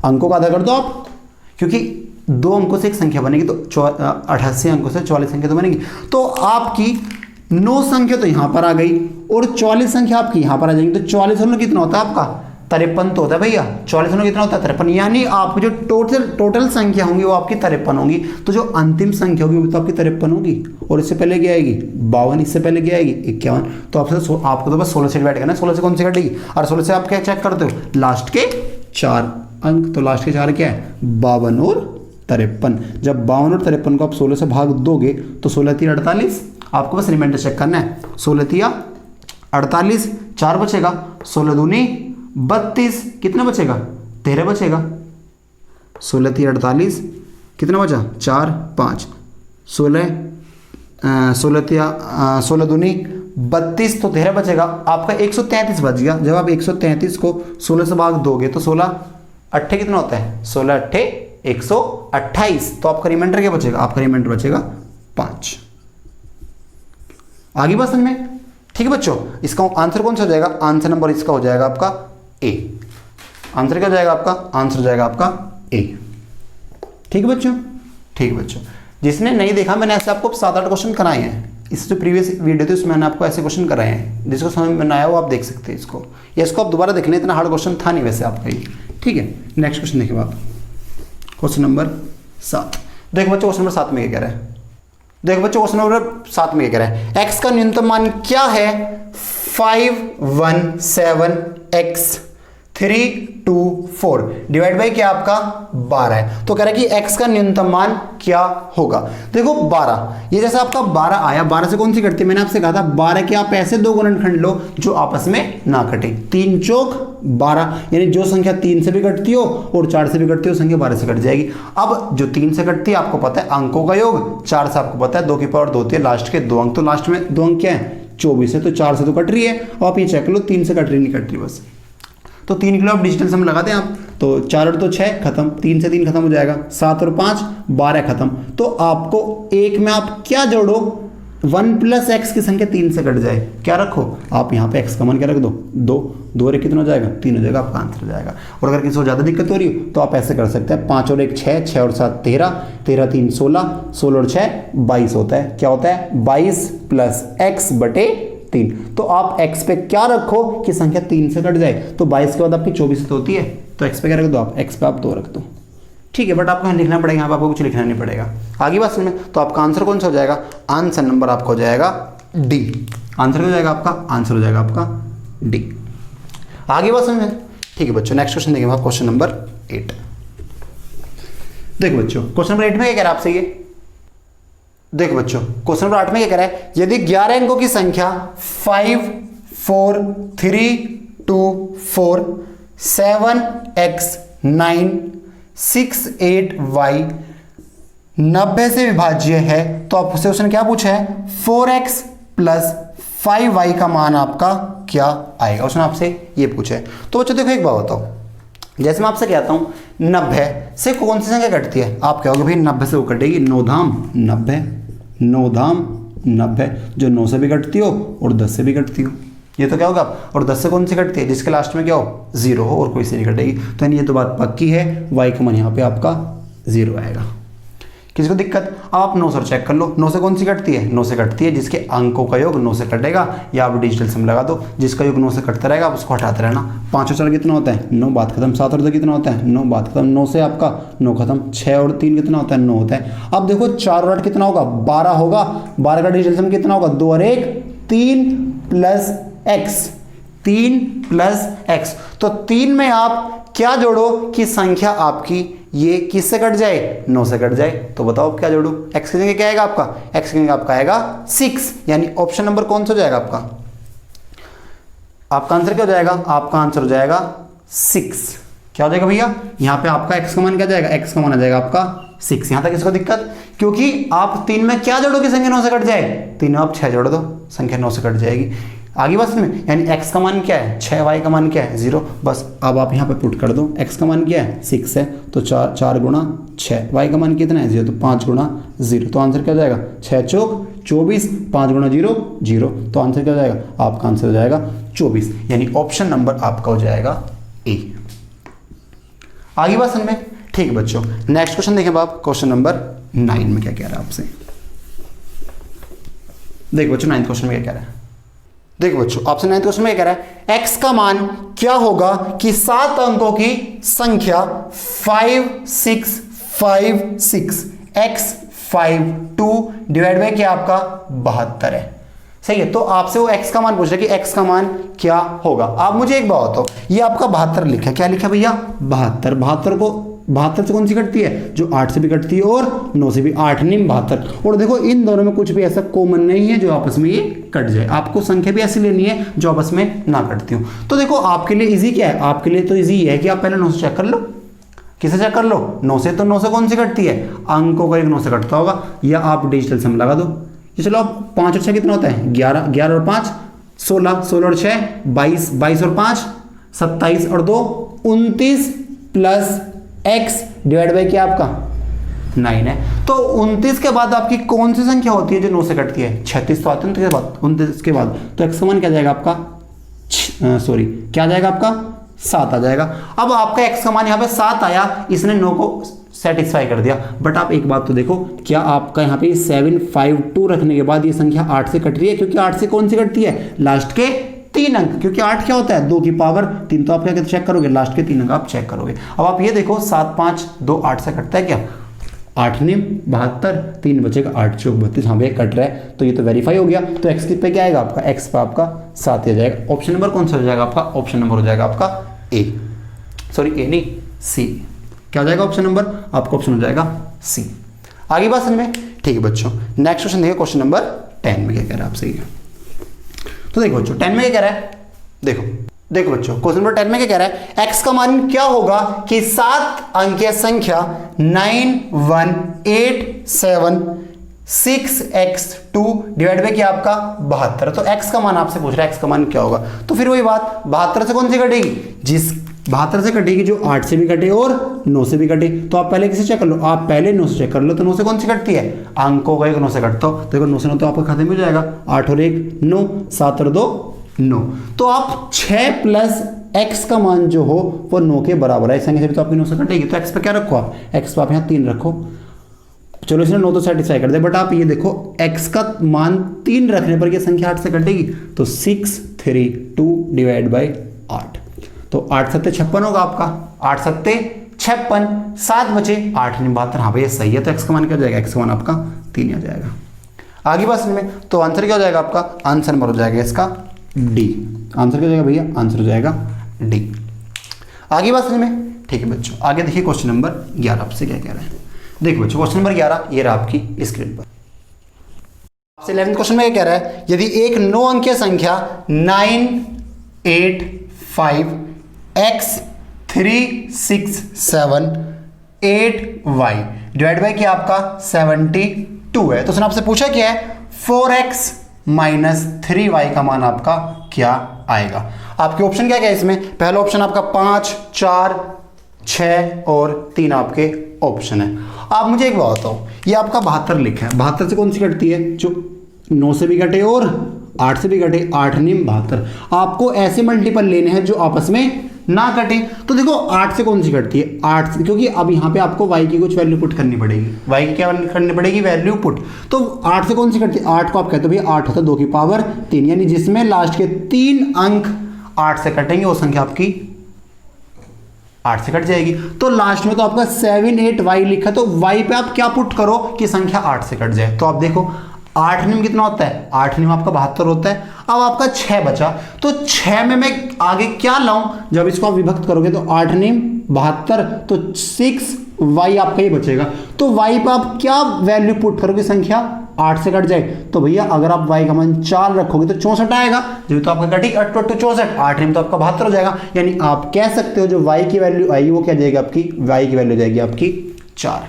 A: अंकों का आधा कर दो आप, क्योंकि 2 अंकों से एक संख्या बनेगी, तो 88 अंकों से 44 संख्या तो बनेगी। तो आपकी 9 संख्या तो यहां पर आ गई और 44 संख्या आपकी यहां पर आ जाएंगी। तो 44 और 9 कितना होता है आपका, 53 तो होता है भैया। 44 और 9 कितना होता है, 53। यानी आप जो टोटल संख्या होंगी वो आपकी 53 होंगी। तो जो अंतिम संख्या होगी वो तो आपकी 53 होगी। और इससे पहले क्या आएगी, 52, इससे पहले क्या आएगी, 51। तो आपको तो बस 16 से डिवाइड करना है। 16 से कौन सी कटेगी, और 16 से आप क्या चेक करते हो, लास्ट के 4 अंक। तो लास्ट के 4 क्या है, 52 और 53। जब 52 और 53 को आप 16 से भाग दोगे तो 16 3 48, आपको बस रिमाइंडर चेक करना है। 16 3 48, 4 बचेगा, 16 दूनी 32, कितना बचेगा, 13 बचेगा। 16 3 48, कितना बचा, 4 5, 16 दूनी 32 तो 13 बचेगा। आपका 133 बच गया। जब आप 133 को 16 से भाग दोगे तो 16 8 कितना होता है, 16 8 128। तो आपका रिमाइंडर क्या बचेगा, आपका रिमाइंडर बचेगा 5। आगे बात समझ में, ठीक है बच्चों। इसका आंसर कौन सा हो जाएगा, आंसर नंबर इसका हो जाएगा आपका ए। आंसर क्या हो जाएगा आपका, आंसर हो जाएगा आपका ए। ठीक है बच्चों, ठीक है बच्चों। जिसने नहीं देखा, मैंने ऐसे आपको 7-8 क्वेश्चन कराए हैं, इससे जो प्रीवियस वीडियो थी उसमें मैंने आपको ऐसे क्वेश्चन कराए हैं, जिसको समझ में ना आया वो आप देख सकते हैं इसको, या इसको आप दोबारा देख लें, इतना हार्ड क्वेश्चन था नहीं वैसे आपका ये, ठीक है। नेक्स्ट क्वेश्चन देखिए आप, क्वेश्चन नंबर 7। देखो बच्चों क्वेश्चन नंबर 7 में क्या कह रहा है, देखो बच्चों क्वेश्चन नंबर 7 में क्या कह रहा है, x का न्यूनतम मान क्या है 517x 324 डिवाइड बाई क्या आपका 12 है। तो कह रहा है कि x का न्यूनतम मान क्या होगा। देखो 12, ये जैसे आपका 12 आया, 12 से कौन सी कटती है, मैंने आपसे कहा था 12 के आप ऐसे दो गुणनखंड लो जो आपस में ना कटे, 3 चौक 12, यानी जो संख्या 3 से भी कटती हो और 4 से भी कटती हो संख्या 12 से कट जाएगी। अब जो 3 से कटती है आपको पता है अंकों का योग, 4 से आपको पता है 2 की पावर 2 होती है, लास्ट के 2 अंक, तो लास्ट में 2 अंक क्या है 24 है, तो 4 से तो कट रही है, और आप ये चेक लो 3 से कट रही नहीं कट रही बस। तो 3 किलो आप डिजिटल सम लगा दें आप, तो 4 और 2 6 खत्म, 3 से 3 खत्म हो जाएगा, 7 और 5 12 खत्म। तो आपको एक में आप क्या जोड़ो, 1 प्लस एक्स की संख्या 3 से कट जाए, क्या रखो आप यहाँ पे एक्स का मान क्या रख दो 2, 2 और 1 कितना हो जाएगा 3 हो जाएगा, आपका आंसर हो जाएगा। और अगर किसी को ज़्यादा दिक्कत हो रही हो तो आप ऐसे कर सकते हैं, 5 और 1 6, 6 और 7 13, 13 3 16, 16 और 6 22 होता है, क्या होता है 22 प्लस एक्स बटे 3। तो आप x पे क्या रखो कि संख्या 3 से कट जाए, तो 22 के बाद आपकी 24 होती है, तो x पे क्या रख दो आप, x पे आप 2 रख दो, ठीक है। बट आपको यहाँ लिखना पड़ेगा, यहाँ पे आपको कुछ लिखना नहीं पड़ेगा। आगे बात समझ में, तो आपका आंसर कौन सा हो जाएगा, आंसर नंबर आपका हो जाएगा डी, आंसर हो जाएगा आपका, आंसर हो जाएगा आपका डी। आगे बात समझ में, ठीक है बच्चों। नेक्स्ट क्वेश्चन देखेंगे आप, क्वेश्चन नंबर 8। देखो बच्चों क्वेश्चन नंबर 8 में क्या कह रहा है आपसे ये, देखो बच्चों क्वेश्चन नंबर 8 में क्या कह रहा है, यदि 11 अंकों की संख्या 5 4 3 2 4 7 x 9 6 8 y 90 से विभाज्य है, तो आपसे उसने क्या पूछा है 4x प्लस 5y का मान आपका क्या आएगा, उसने आपसे ये पूछा है। तो बच्चों देखो एक बात बताओ, जैसे मैं आपसे कहता हूं 90 से कौन सी संख्या कटती है, आप कहोगे भाई 90 से वो कटेगी 9 धाम 90, 9 धाम 90, जो 9 से भी कटती हो और 10 से भी कटती हो, ये तो क्या होगा, और 10 से कौन सी कटती है जिसके लास्ट में क्या हो 0 हो और कोई से नहीं कटेगी, तो ये तो बात पक्की है, y का मान यहाँ पे आपका 0 आएगा। किसी को दिक्कत, अब आप 9 से चेक कर लो, 9 से कौन सी कटती है, 9 से कटती है जिसके अंकों का योग 9 से कटेगा, या आप डिजिटल सम लगा दो, जिसका योग 9 से कटता रहेगा आप उसको हटाते रहना। 5 और 4 कितना होता है 9, बात खत्म। 7 और 2 कितना होता है 9, बात खत्म। 9 से आपका 9 खत्म। 6 और 3 कितना होता है 9 होता है। अब देखो 4 और 8 कितना होगा 12 होगा, 12 का डिजिटल सम कितना होगा 2 और 1 3 प्लस एक्स, 3 प्लस एक्स। तो 3 में आप क्या जोड़ो कि संख्या आपकी ये किससे कट जाए 9 से कट जाए, तो बताओ आप क्या जोड़ो, x की जगह क्या आएगा आपका, x की जगह आपका आएगा 6, यानी ऑप्शन नंबर कौन सा हो जाएगा आपका, आपका आंसर क्या हो जाएगा, आपका आंसर हो जाएगा 6। क्या हो जाएगा भैया, यहाँ पे आपका x का मान क्या जाएगा, x का मान आ जाएगा आपका 6। यहां तक इसको दिक्कत, क्योंकि आप 3 में क्या जोड़ो कि संख्या 9 से कट जाए, 3 में आप 6 जोड़ दो संख्या 9 से कट जाएगी। आगे बस में, यानी x का मान क्या है 6, y का मान क्या है 0, बस अब आप यहाँ पे पुट कर दो, x का मान क्या है 6 है, तो 4 गुणा 6, y का मान कितना है 0, तो 5 गुणा 0, तो आंसर क्या हो जाएगा 6 चौक 24, 5 गुणा 0 0, तो आंसर क्या हो जाएगा, आपका आंसर हो जाएगा 24, यानी ऑप्शन नंबर आपका हो जाएगा ए। आगे बात समझ में, ठीक है बच्चों। नेक्स्ट क्वेश्चन देखें आप, क्वेश्चन नंबर 9 में क्या कह रहा है आपसे, देखो बच्चों 9th क्वेश्चन में क्या कह रहा है, देखो बच्चों आपसे 9th क्वेश्चन में क्या कह रहा है, x का मान क्या होगा कि 7 अंकों की संख्या 5 6 5 6 x 5 2 डिवाइड बाय क्या आपका 72 है, सही है। तो आपसे वो x का मान पूछ रहा है कि x का मान क्या होगा। आप मुझे एक बात बताओ, ये आपका 72 लिखा है, क्या लिखा भैया 72, 72 को 72 से कौन सी कटती है, जो 8 से भी कटती है और 9 से भी, 8 नहीं 72। और देखो इन दोनों में कुछ भी ऐसा कॉमन नहीं है जो आपस में ये कट जाए, आपको संख्या भी ऐसी लेनी है जो आपस में ना कटती हो। तो देखो आपके लिए इजी क्या है, आपके लिए तो इजी है कि आप पहले 9 से चेक कर लो, किसे चेक कर लो 9 से, तो 9 से कौन सी कटती है, अंकों का एक 9 से कटता होगा, या आप डिजिटल सम लगा दो। चलो अब 5 और 6 कितना होता है 11, 11 और 5 16, 16 और 6 22, 22 और 5 27 और 2 29 प्लस x डिवाइड बाई क्या आपका 9 है। तो 29 के बाद आपकी कौन सी संख्या होती है जो 9 से कटती है, 36 तो आती है 29 के बाद, तो x का मान क्या जाएगा आपका, क्या जाएगा आपका 7 आ जाएगा। अब आपका x का मान यहाँ पे 7 आया, इसने 9 को सेटिस्फाई कर दिया। बट आप एक बात तो देखो, क्या आपका यहाँ पे 752 रखने के बाद ये संख्या 8 से कट रही है? क्योंकि 8 से कौन सी कटती है? लास्ट के 3 अंक, क्योंकि 8 क्या होता है? 2 की पावर 3। तो आप क्या चेक करोगे? लास्ट के 3 अंक आप चेक करोगे। अब आप ये देखो 7 5 2 8 से कटता है क्या? 8 निम 72, 3 बचेगा 8 चौक 32। हाँ भैया कट रहा है, तो ये तो वेरीफाई हो गया। तो एक्स पे क्या आएगा आपका? एक्स पे आपका 7 ही आ जाएगा। ऑप्शन नंबर कौन सा हो जाएगा आपका? ऑप्शन नंबर हो जाएगा आपका ए, सॉरी ए नहीं सी। क्या हो जाएगा ऑप्शन नंबर? आपका ऑप्शन हो जाएगा सी। आगे बात समझ में? ठीक है बच्चों, नेक्स्ट क्वेश्चन देखिए, क्वेश्चन नंबर 10 में क्या कह रहा है आपसे। तो देखो बच्चों 10 में क्या कह रहा है, देखो बच्चों क्वेश्चन नंबर 10 में क्या कह रहा है? x का मान क्या होगा कि 7 अंकीय संख्या 91876x2 डिवाइड बाय क्या आपका 72। तो x का मान आपसे पूछ रहा है, x का मान क्या होगा? तो फिर वही बात, 72 से कौन सी कटेगी? जिस 72 से कटेगी जो 8 से भी कटे और 9 से भी कटे। तो आप पहले किसे चेक कर लो? आप पहले 9 से चेक कर लो। तो 9 से कौन सी कटती है? अंकों का 9 से कटता हो। देखो 9 से 9 तो आपका खाते में हो जाएगा, 8 और 1 9, 7 और 2 9। तो आप 6 प्लस x का मान जो हो वो 9 के बराबर है। संख्या से भी तो आपकी 9 से कटेगी। तो x पे क्या रखो आप? x पे आप यहाँ 3 रखो। चलो इसने 9 तो सेटिस्फाई कर दे, बट आप ये देखो x का मान 3 रखने पर ये संख्या 8 से कटेगी। तो 632 डिवाइड बाई 8। तो 8 सत्ते 56 होगा आपका, 8 सत्ते 56, 7 बचे 8 नहीं 72। हाँ भैया सही है। तो x का मान क्या हो जाएगा? x का मान आपका 3 आ जाएगा। आगे बात समझ में? तो आंसर क्या हो जाएगा आपका? आंसर नंबर हो जाएगा इसका डी। आंसर क्या हो जाएगा भैया? आंसर हो जाएगा डी। आगे बात समझ में? ठीक है बच्चों, आगे देखिए क्वेश्चन नंबर 11 आपसे क्या कह रहा है। देखो बच्चों क्वेश्चन नंबर 11 ये रहा आपकी स्क्रीन पर। आपसे 11th क्वेश्चन में क्या कह रहा है? यदि एक 9 अंकीय संख्या 985x367 डिवाइड बाय क्या आपका 72 है। तो उसने आपसे पूछा क्या है? 4x माइनस 3y का मान आपका क्या आएगा? आपके ऑप्शन क्या क्या है इसमें? पहला ऑप्शन आपका 5 4 6 और 3 आपके ऑप्शन है। आप मुझे एक बात बताओ, ये आपका 72 लिखा है, 72 से कौन सी कटती है? जो 9 से भी कटे और 8 से भी कटे, 8 निम 72। आपको ऐसे मल्टीपल लेने हैं जो आपस में ना कटे। तो देखो 8 से कौन सी कटती है? 8 से, क्योंकि अब यहाँ पे आपको y की कुछ वैल्यू पुट करनी पड़ेगी। y की क्या करनी पड़ेगी? Value put. तो 8 से कौन सी कटती है? 8 को आप कहते हो भैया 8 होता है 2 की पावर 3, यानी जिसमें लास्ट के 3 अंक 8 से कटेंगे वो संख्या आपकी 8 से कट जाएगी। तो लास्ट में तो आपका 78y लिखा, तो y पे आप क्या पुट करो कि संख्या 8 से कट जाए। तो आप देखो 8 निम कितना होता है? 8 निम आपका 72 होता है। अब आपका 6 बचा, तो 6 में मैं आगे क्या लाऊं? जब इसको आप विभक्त करोगे तो 8 निम 72, तो 6y आपका ही बचेगा। तो y पे आप क्या वैल्यू पुट करोगे संख्या 8 से कट जाए? तो भैया अगर आप y का मान 4 रखोगे तो 64 आएगा, जो तो आपका कटी 8 to 64, 8 निम तो आपका 72 हो जाएगा। यानी आप कह सकते हो जो y की वैल्यू आएगी वो क्या जाएगी आपकी? y की वैल्यू हो जाएगी आपकी 4।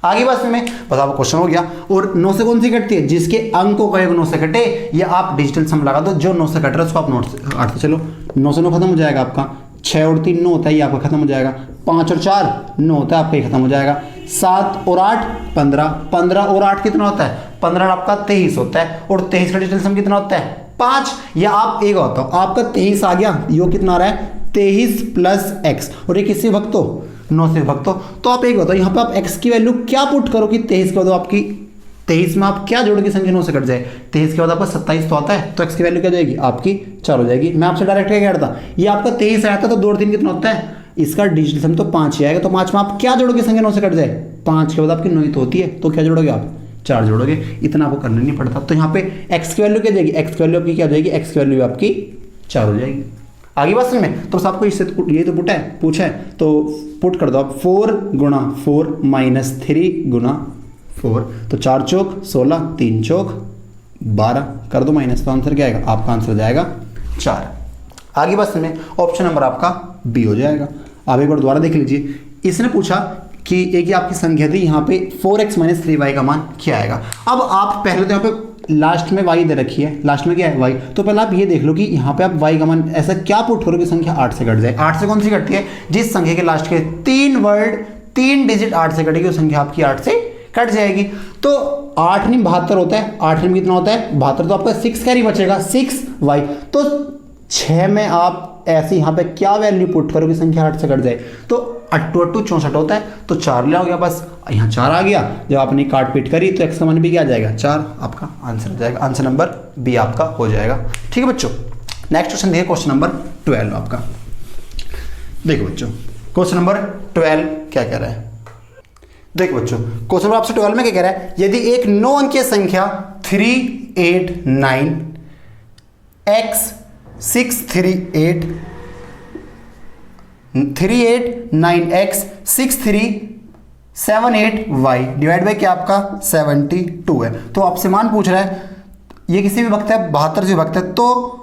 A: आगे बात में बस आपका क्वेश्चन हो गया। और 9 से कौन सी कटती है? जिसके अंकों का 9 से कटे, या आप डिजिटल सम लगा दो, जो 9 से कट रहा है उसको आप 9 से काटते चलो। 9 से 9 खत्म हो जाएगा आपका, 6 और 3 9 होता है, ये आपका खत्म हो जाएगा। 5 और 4 9 होता है, आपका ये खत्म हो जाएगा। 7 और 8 15, 15 और 8 कितना होता है? 15 आपका 23 होता है। और 23 का डिजिटल सम कितना होता है? 5। या आप एक होता हो, आपका 23 आ गया, यो कितना आ रहा है? 23 प्लस x, और ये किससे भक्त हो? 9 से भक्त हो। तो आप एक बताओ यहाँ पे आप x की वैल्यू क्या पुट करो कि 23 के बाद आपकी 23 में आप क्या जोड़ोगे संख्या 9 से कट जाए? 23 के बाद आपका 27 तो आता है, तो x की वैल्यू क्या जाएगी? आपकी 4 हो जाएगी। मैं आपसे डायरेक्ट क्या कह रहा था, ये आपका 23 आया था, तो 2 और 3 कितना होता है? इसका डिजिटल सम तो 5 ही आएगा। तो 5 में आप क्या जोड़ोगे संख्या 9 से कट जाए? 5 के बाद आपकी 9 ही तो होती है, तो क्या जोड़ोगे आप? 4 जोड़ोगे। इतना आपको करना नहीं पड़ता। तो यहाँ पे x की वैल्यू क्या जाएगी? x की वैल्यू आपकी क्या हो जाएगी? x की वैल्यू आपकी 4 हो जाएगी। आगे बात में तो बस आपको इससे ये तो पूछा है तो पुट कर दो आप। 4 गुणा 4 माइनस 3 गुणा 4, तो 4 चौक 16, 3 चौक 12 कर दो माइनस, तो आंसर क्या आएगा? आपका आंसर हो जाएगा 4। आगे बात में ऑप्शन नंबर आपका बी हो जाएगा। आप एक बार दोबारा देख लीजिए। इसने पूछा कि एक ही आपकी संख्या थी, यहाँ पे 4x माइनस 3y का मान क्या आएगा। अब आप पहले तो यहाँ पे लास्ट में y दे रखी है, लास्ट में क्या है? y। तो पहले आप ये देख लो कि यहाँ पे आप y का मान ऐसा क्या पुट करोगे संख्या 8 से कट जाए। 8 से कौन सी कटती है? जिस संख्या के लास्ट के 3 वर्ड 3 डिजिट 8 से कटेगी, वो संख्या आपकी 8 से कट जाएगी। तो 8 निम 72 होता है, 8 निम कितना होता है? 72, तो आपका 6 कैरी बचेगा 6y। तो 6 में आप ऐसे यहाँ पे क्या वैल्यू पुट करोगे संख्या 8 से कट जाए, तो 8 8 64 होता है, तो 4 ले आओगे बस, यहाँ 4 आ गया। जब आपने काट पीट करी तो x का मान भी क्या आ जाएगा 4, आपका आंसर हो जाएगा। आंसर नंबर बी आपका हो जाएगा। ठीक है बच्चों, नेक्स्ट क्वेश्चन देखिए, क्वेश्चन नंबर 12 आपका। देखो बच्चों क्वेश्चन नंबर 12 क्या कह रहा है। देखो बच्चों क्वेश्चन नंबर आपसे 12 में क्या कह रहा है, यदि एक 9 अंकीय संख्या 389 x 638 389x 6378y divide by क्या आपका 72 है। तो आपसे मान पूछ रहा है, ये किसी भी वक्त है 72 से वक्त है, तो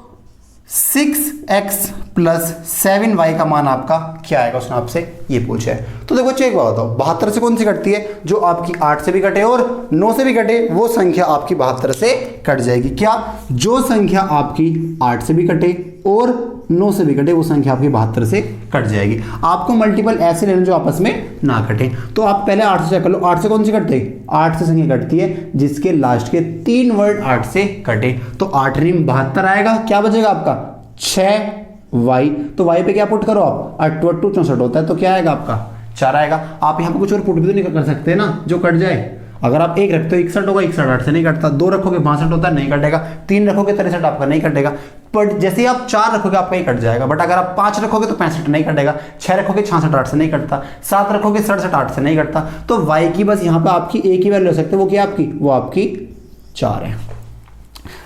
A: 6x प्लस 7y का मान आपका क्या आएगा, उसने आपसे ये पूछा है। तो देखो बच्चों एक बात बताओ, 72 से कौन सी कटती है, जो आपकी 8 से भी कटे और 9 से भी कटे वो संख्या आपकी 72 से कट जाएगी। क्या, जो संख्या आपकी 8 से भी कटे और 9 से भी कटे वो संख्या आपकी 72 से कट जाएगी। आपको मल्टीपल ऐसे लेने जो आपस में ना कटे। तो आप पहले 8 से चेक कर लो, 8 से कौन सी कटती है, 8 से संख्या कटती है जिसके लास्ट के 3 वर्ड 8 से कटे, तो 8 रिम 72 आएगा। क्या बचेगा आपका 6y, तो y पे क्या पुट करो आप, 8 8 64 होता है, तो क्या आएगा आपका 4 आएगा। आप यहाँ पे कुछ और पुट भी तो नहीं कर सकते ना जो कट जाए। अगर आप 1 रखते हो 61 होगा, 61 8 से नहीं कटता, 2 रखोगे 62 होता है, नहीं कटेगा, 3 रखोगे 63 आपका नहीं कटेगा, बट जैसे ही आप 4 रखोगे आपका ही कट जाएगा। बट अगर आप 5 रखोगे तो 65 नहीं कटेगा, 6 रखोगे 66 8 से नहीं कटता, 7 रखोगे 67 8 से नहीं कटता। तो y की बस यहाँ पे आपकी एक ही वैल्यू हो सकती है, वो क्या आपकी, वो आपकी 4 है।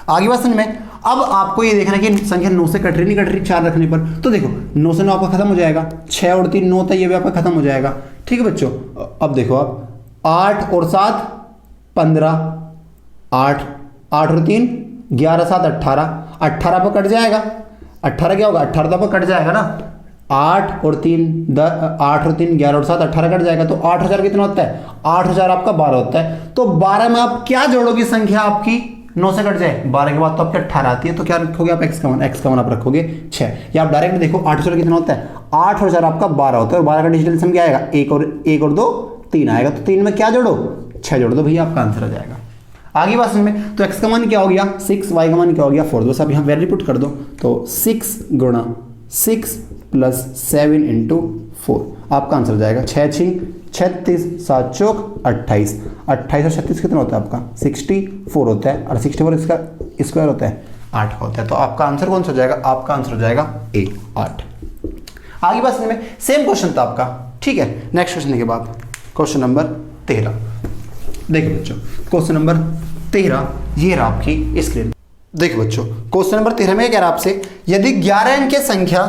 A: आगे बात समझ में। अब आपको ये देखना है कि संख्या 9 से कट रही नहीं कट रही 4 रखने पर, तो देखो 9 से 9 आपका खत्म हो जाएगा, 6 और 3 9 था, ये भी आपका खत्म हो जाएगा। ठीक है बच्चों, अब देखो आप 8 और 7 15, 8 8 और 3 11 7 18, 18 पर कट जाएगा, 18 क्या होगा, 18 तो पर कट जाएगा ना, 8 और 3 8 और 3 11 और 7 18 कट जाएगा, तो 8000 कितना होता है, 8000 आपका 12 होता है। तो 12 में आप क्या जोड़ोगे संख्या आपकी 9 से कट जाए, 12 के बाद तो आपके 18 आती है, तो क्या रखोगे आप x का मान आप रखोगे 6, या आप डायरेक्ट देखो 8000 कितना होता है, 8000 आपका 12 होता है, और 12 का डिजिटल सम क्या आएगा, 1 और 2 3 आएगा, तो 3 में क्या जोड़ो 6 जोड़ दो भैया, आपका आंसर आ जाएगा। आगे बात समझ में। तो x का मान क्या हो गया 6, y का मान क्या हो गया 4, बस आप यहाँ वैल्यू पुट कर दो, तो 6 गुणा 6 प्लस 7 इंटू 4 आपका आंसर हो जाएगा 6 6 36 7 चौक 28, 28 और 36 कितना होता है आपका 64 होता है, और 64 इसका स्क्वायर होता है 8 का होता है, तो आपका आंसर कौन सा हो जाएगा, आपका आंसर हो जाएगा ए 8। आगे बात समझ में। सेम क्वेश्चन था आपका, ठीक है। नेक्स्ट क्वेश्चन के बाद क्वेश्चन नंबर 13। देखिए बच्चों क्वेश्चन नंबर 13 ये रहा आपकी स्क्रीन। देखिए बच्चों क्वेश्चन नंबर 13 में कह रहा है आपसे, यदि 11 अंकीय संख्या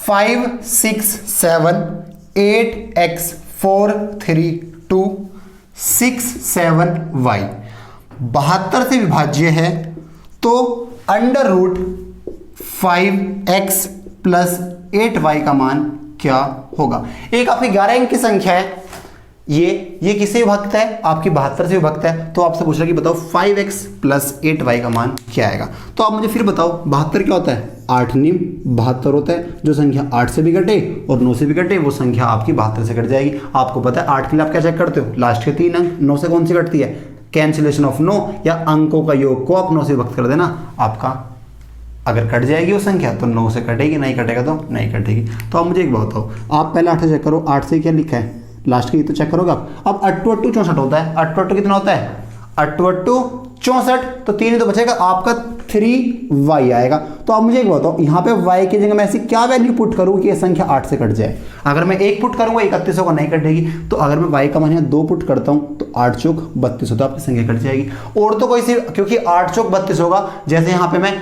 A: 5 6 7 8 x 4 3 2 6 7 y 72 से विभाज्य है, तो under root 5x plus 8y का मान क्या होगा। एक आपकी 11 अंक की संख्या है, ये किससे विभक्त है, आपकी 72 से विभक्त है, तो आपसे पूछ रहा है कि बताओ 5x प्लस 8y का मान क्या आएगा। तो आप मुझे फिर बताओ 72 क्या होता है, 8 निम 72 होता है, जो संख्या 8 से भी कटे और 9 से भी कटे वो संख्या आपकी 72 से कट जाएगी। आपको पता है 8 के लिए आप क्या चेक करते हो, लास्ट के 3 अंक, 9 से कौन सी कटती है, कैंसिलेशन ऑफ 9 या अंकों का योग को आप 9 से विभक्त कर देना, आपका अगर कट जाएगी वो संख्या तो 9 से कटेगी, नहीं कटेगा तो नहीं कटेगी। तो आप मुझे एक बात बताओ, आप पहले 8 से चेक करो, 8 से क्या लिखा है लास्ट की, तो चेक करोगे आप। अब 8 8 64 होता है, 8 8 कितना होता है, 8 8 64, तो 3 ही तो बचेगा, आपका 3y आएगा। तो आप मुझे एक बताओ, यहाँ पे y की जगह मैं ऐसी क्या वैल्यू पुट करूँ कि ये संख्या 8 से कट जाए। अगर मैं 1 पुट करूंगा 31 होगा, नहीं कटेगी। तो अगर मैं y का मान यहाँ 2 पुट करता हूँ तो 8 चौक 32 होता है, आपकी संख्या कट जाएगी। और तो कोई सी, क्योंकि 8 चौक 32 होगा, जैसे यहाँ पे मैं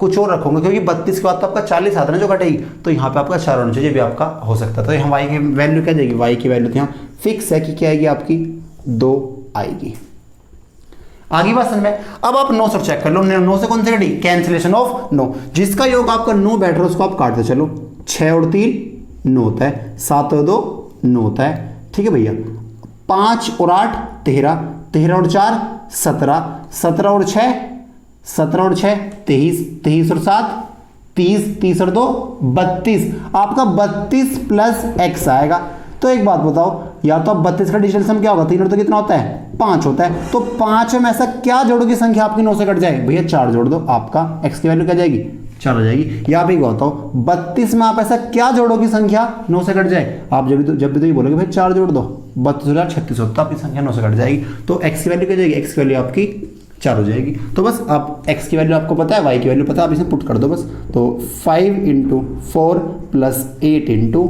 A: कुछ और रखूंगा, क्योंकि 32 के बाद तो आपका 40 आता है जो कटेगी, तो यहाँ पे आपका 4 होना चाहिए, भी आपका हो सकता है। तो यहाँ y की वैल्यू क्या जाएगी, y की वैल्यू तो यहाँ फिक्स है कि क्या आएगी आपकी 2 आएगी। आगे बात समझ में। अब आप 9 से चेक कर लो, 9 से कौन से कटी, कैंसिलेशन ऑफ 9, जिसका योग आपका 9 बैठ रहा है उसको आप काटते चलो, 6 और 3 9 होता है, 7 और 2 9 होता है, ठीक है भैया। 5 और 8 13, 13 और 4 17, 17 और 6 17 और 6 23, 23 और 7 30, 30 और 2 32, आपका 32 प्लस x आएगा। तो एक बात बताओ, या तो अब 32 का डिजिटल सम क्या होगा, 3 और 2 कितना होता है 5 होता है, तो 5 में ऐसा क्या जोड़ोगी संख्या आपकी 9 से कट जाए, भैया 4 जोड़ दो, आपका x की वैल्यू क्या जाएगी 4 हो जाएगी। या भी बताओ 32 में आप ऐसा क्या जोड़ोगे संख्या 9 से कट जाए, आप जब भी तो ये बोलोगे भाई 4 जोड़ दो, 32,36 होता, आपकी संख्या 9 से कट जाएगी। तो x की वैल्यू क्या जाएगी, x की वैल्यू आपकी 4 हो जाएगी। तो बस आप x की वैल्यू आपको पता है, y की वैल्यू पता है, आप इसे पुट कर दो बस। तो 5 × 4 + 8 × 2,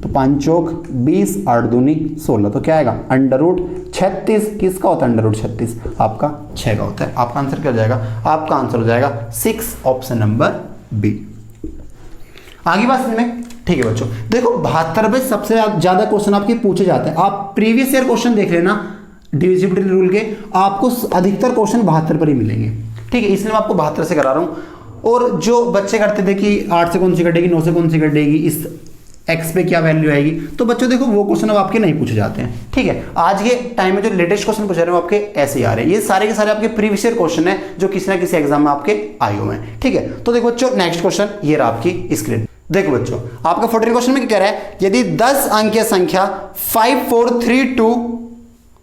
A: तो 5 चौक 20, 8 दूनी 16, तो क्या आएगा √36। किसका होता है √36, आपका 6 का होता है। आपका आंसर क्या हो जाएगा, आपका आंसर हो जाएगा 6, ऑप्शन नंबर बी। आगे बात में, ठीक है बच्चों, देखो 72 में सबसे ज्यादा क्वेश्चन आपके पूछे जाते हैं। आप प्रीवियस ईयर क्वेश्चन देख लेना डिविजिबिलिटी रूल के, आपको अधिकतर क्वेश्चन 72 पर ही मिलेंगे। ठीक है, इसलिए मैं आपको 72 से करा रहा हूं। और जो बच्चे करते थे कि 8 से कौन सी कटेगी, 9 से कौन सी कटेगी, इस x पे क्या वैल्यू आएगी, तो बच्चों देखो वो क्वेश्चन अब आपके नहीं पूछे जाते हैं। ठीक है, आज के टाइम में जो लेटेस्ट क्वेश्चन पूछ रहे हैं वो आपके ऐसे ही आ रहे हैं। ये सारे के सारे आपके प्रीवियस ईयर क्वेश्चन है जो किसी ना किसी एग्जाम में आपके आए हुए हैं। ठीक है, तो देखो बच्चों नेक्स्ट क्वेश्चन ये रहा आपकी स्क्रीन। देखो बच्चों आपका 14 क्वेश्चन में क्या कह रहा है, यदि 10 अंकीय संख्या 5432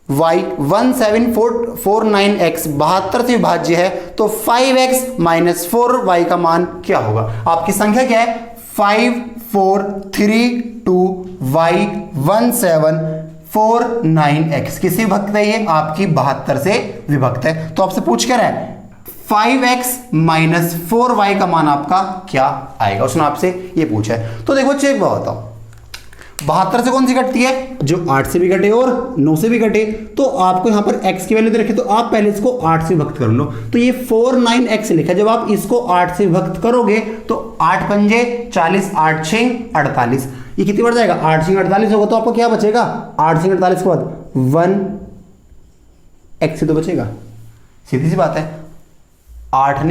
A: y 17449x 72 से विभाज्य है तो 5x - 4y का मान क्या होगा। आपकी संख्या क्या है 5432y 17449x किससे विभक्त है, ये आपकी 72 से विभक्त है। तो आपसे पूछ कर रहा है 5x - 4y का मान आपका क्या आएगा, उसने आपसे ये पूछा है। तो देखो चेक बताओ 72 से कौन सी कटती है, जो 8 से भी कटे और 9 से भी कटे। तो आपको यहां पर x की वैल्यू दे रखी, तो आप पहले इसको 8 से विभक्त कर लो। तो ये 49x लिखा, जब आप इसको 8 से विभक्त करोगे तो 8 पंजे 40, 8 6 48, ये कितनी बढ़ जाएगा 8 6 48 होगा। तो आपको क्या बचेगा 8 6 48 के बाद 1x से तो बचेगा, सीधी सी बात है। 8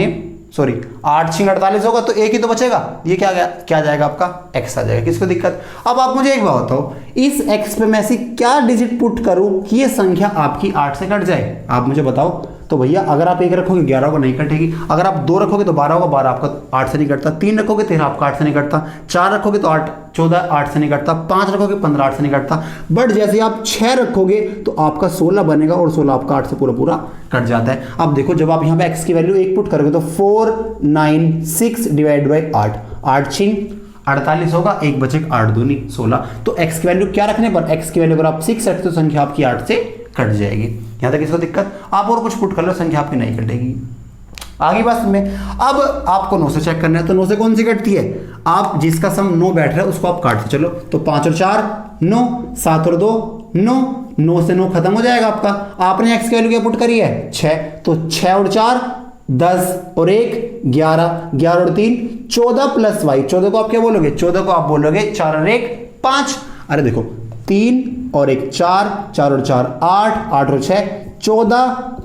A: 6 48 होगा तो एक ही तो बचेगा, ये क्या जाएगा आपका x आ जाएगा। किसको दिक्कत। अब आप मुझे एक बात बताओ, इस x पे मैं ऐसी क्या डिजिट पुट करूं कि ये संख्या आपकी 8 से कट जाए, आप मुझे बताओ। तो भैया अगर आप 1 रखोगे 11 होगा नहीं कटेगी, अगर आप 2 रखोगे तो 12 होगा, 12 आपका 8 से नहीं कटता, 3 रखोगे 13 आपका 8 से नहीं कटता, 4 रखोगे तो 14 8 से नहीं कटता, 5 रखोगे 15 8 से नहीं कटता। बट जैसे आप 6 रखोगे तो आपका 16 बनेगा और 16 आपका 8 से पूरा कट जाता है। अब देखो जब आप यहाँ पे x की वैल्यू 1 पुट करोगे तो 496 / 8, 8 6 48 होगा, 1 बचे 8 दूनी 16। तो x की वैल्यू क्या रखने पर, x की वैल्यू अगर आप 6 रखते तो संख्या आपकी 8 से कट जाएगी। यहां तक इसको दिक्कत, आप और कुछ पुट कर लो संख्या आपकी नहीं कटेगी। आगे बात में, अब आपको 9 से चेक करना है, तो 9 से कौन सी कटती है, आप जिसका सम 9 बैठ रहा है उसको आप काटते चलो। तो 5 और 4 9, 7 और 2 9, 9 से 9 खत्म हो जाएगा आपका। आपने x की वैल्यू क्या पुट करी है 6, तो 6 और 4 10 और 1 11, 11 और 3 14 + y, 14 को आप क्या बोलोगे, 14 को आप बोलोगे 4 और 1 5। अरे देखो 3 और 1 4, 4 और 4 8, 8 और 6 14 +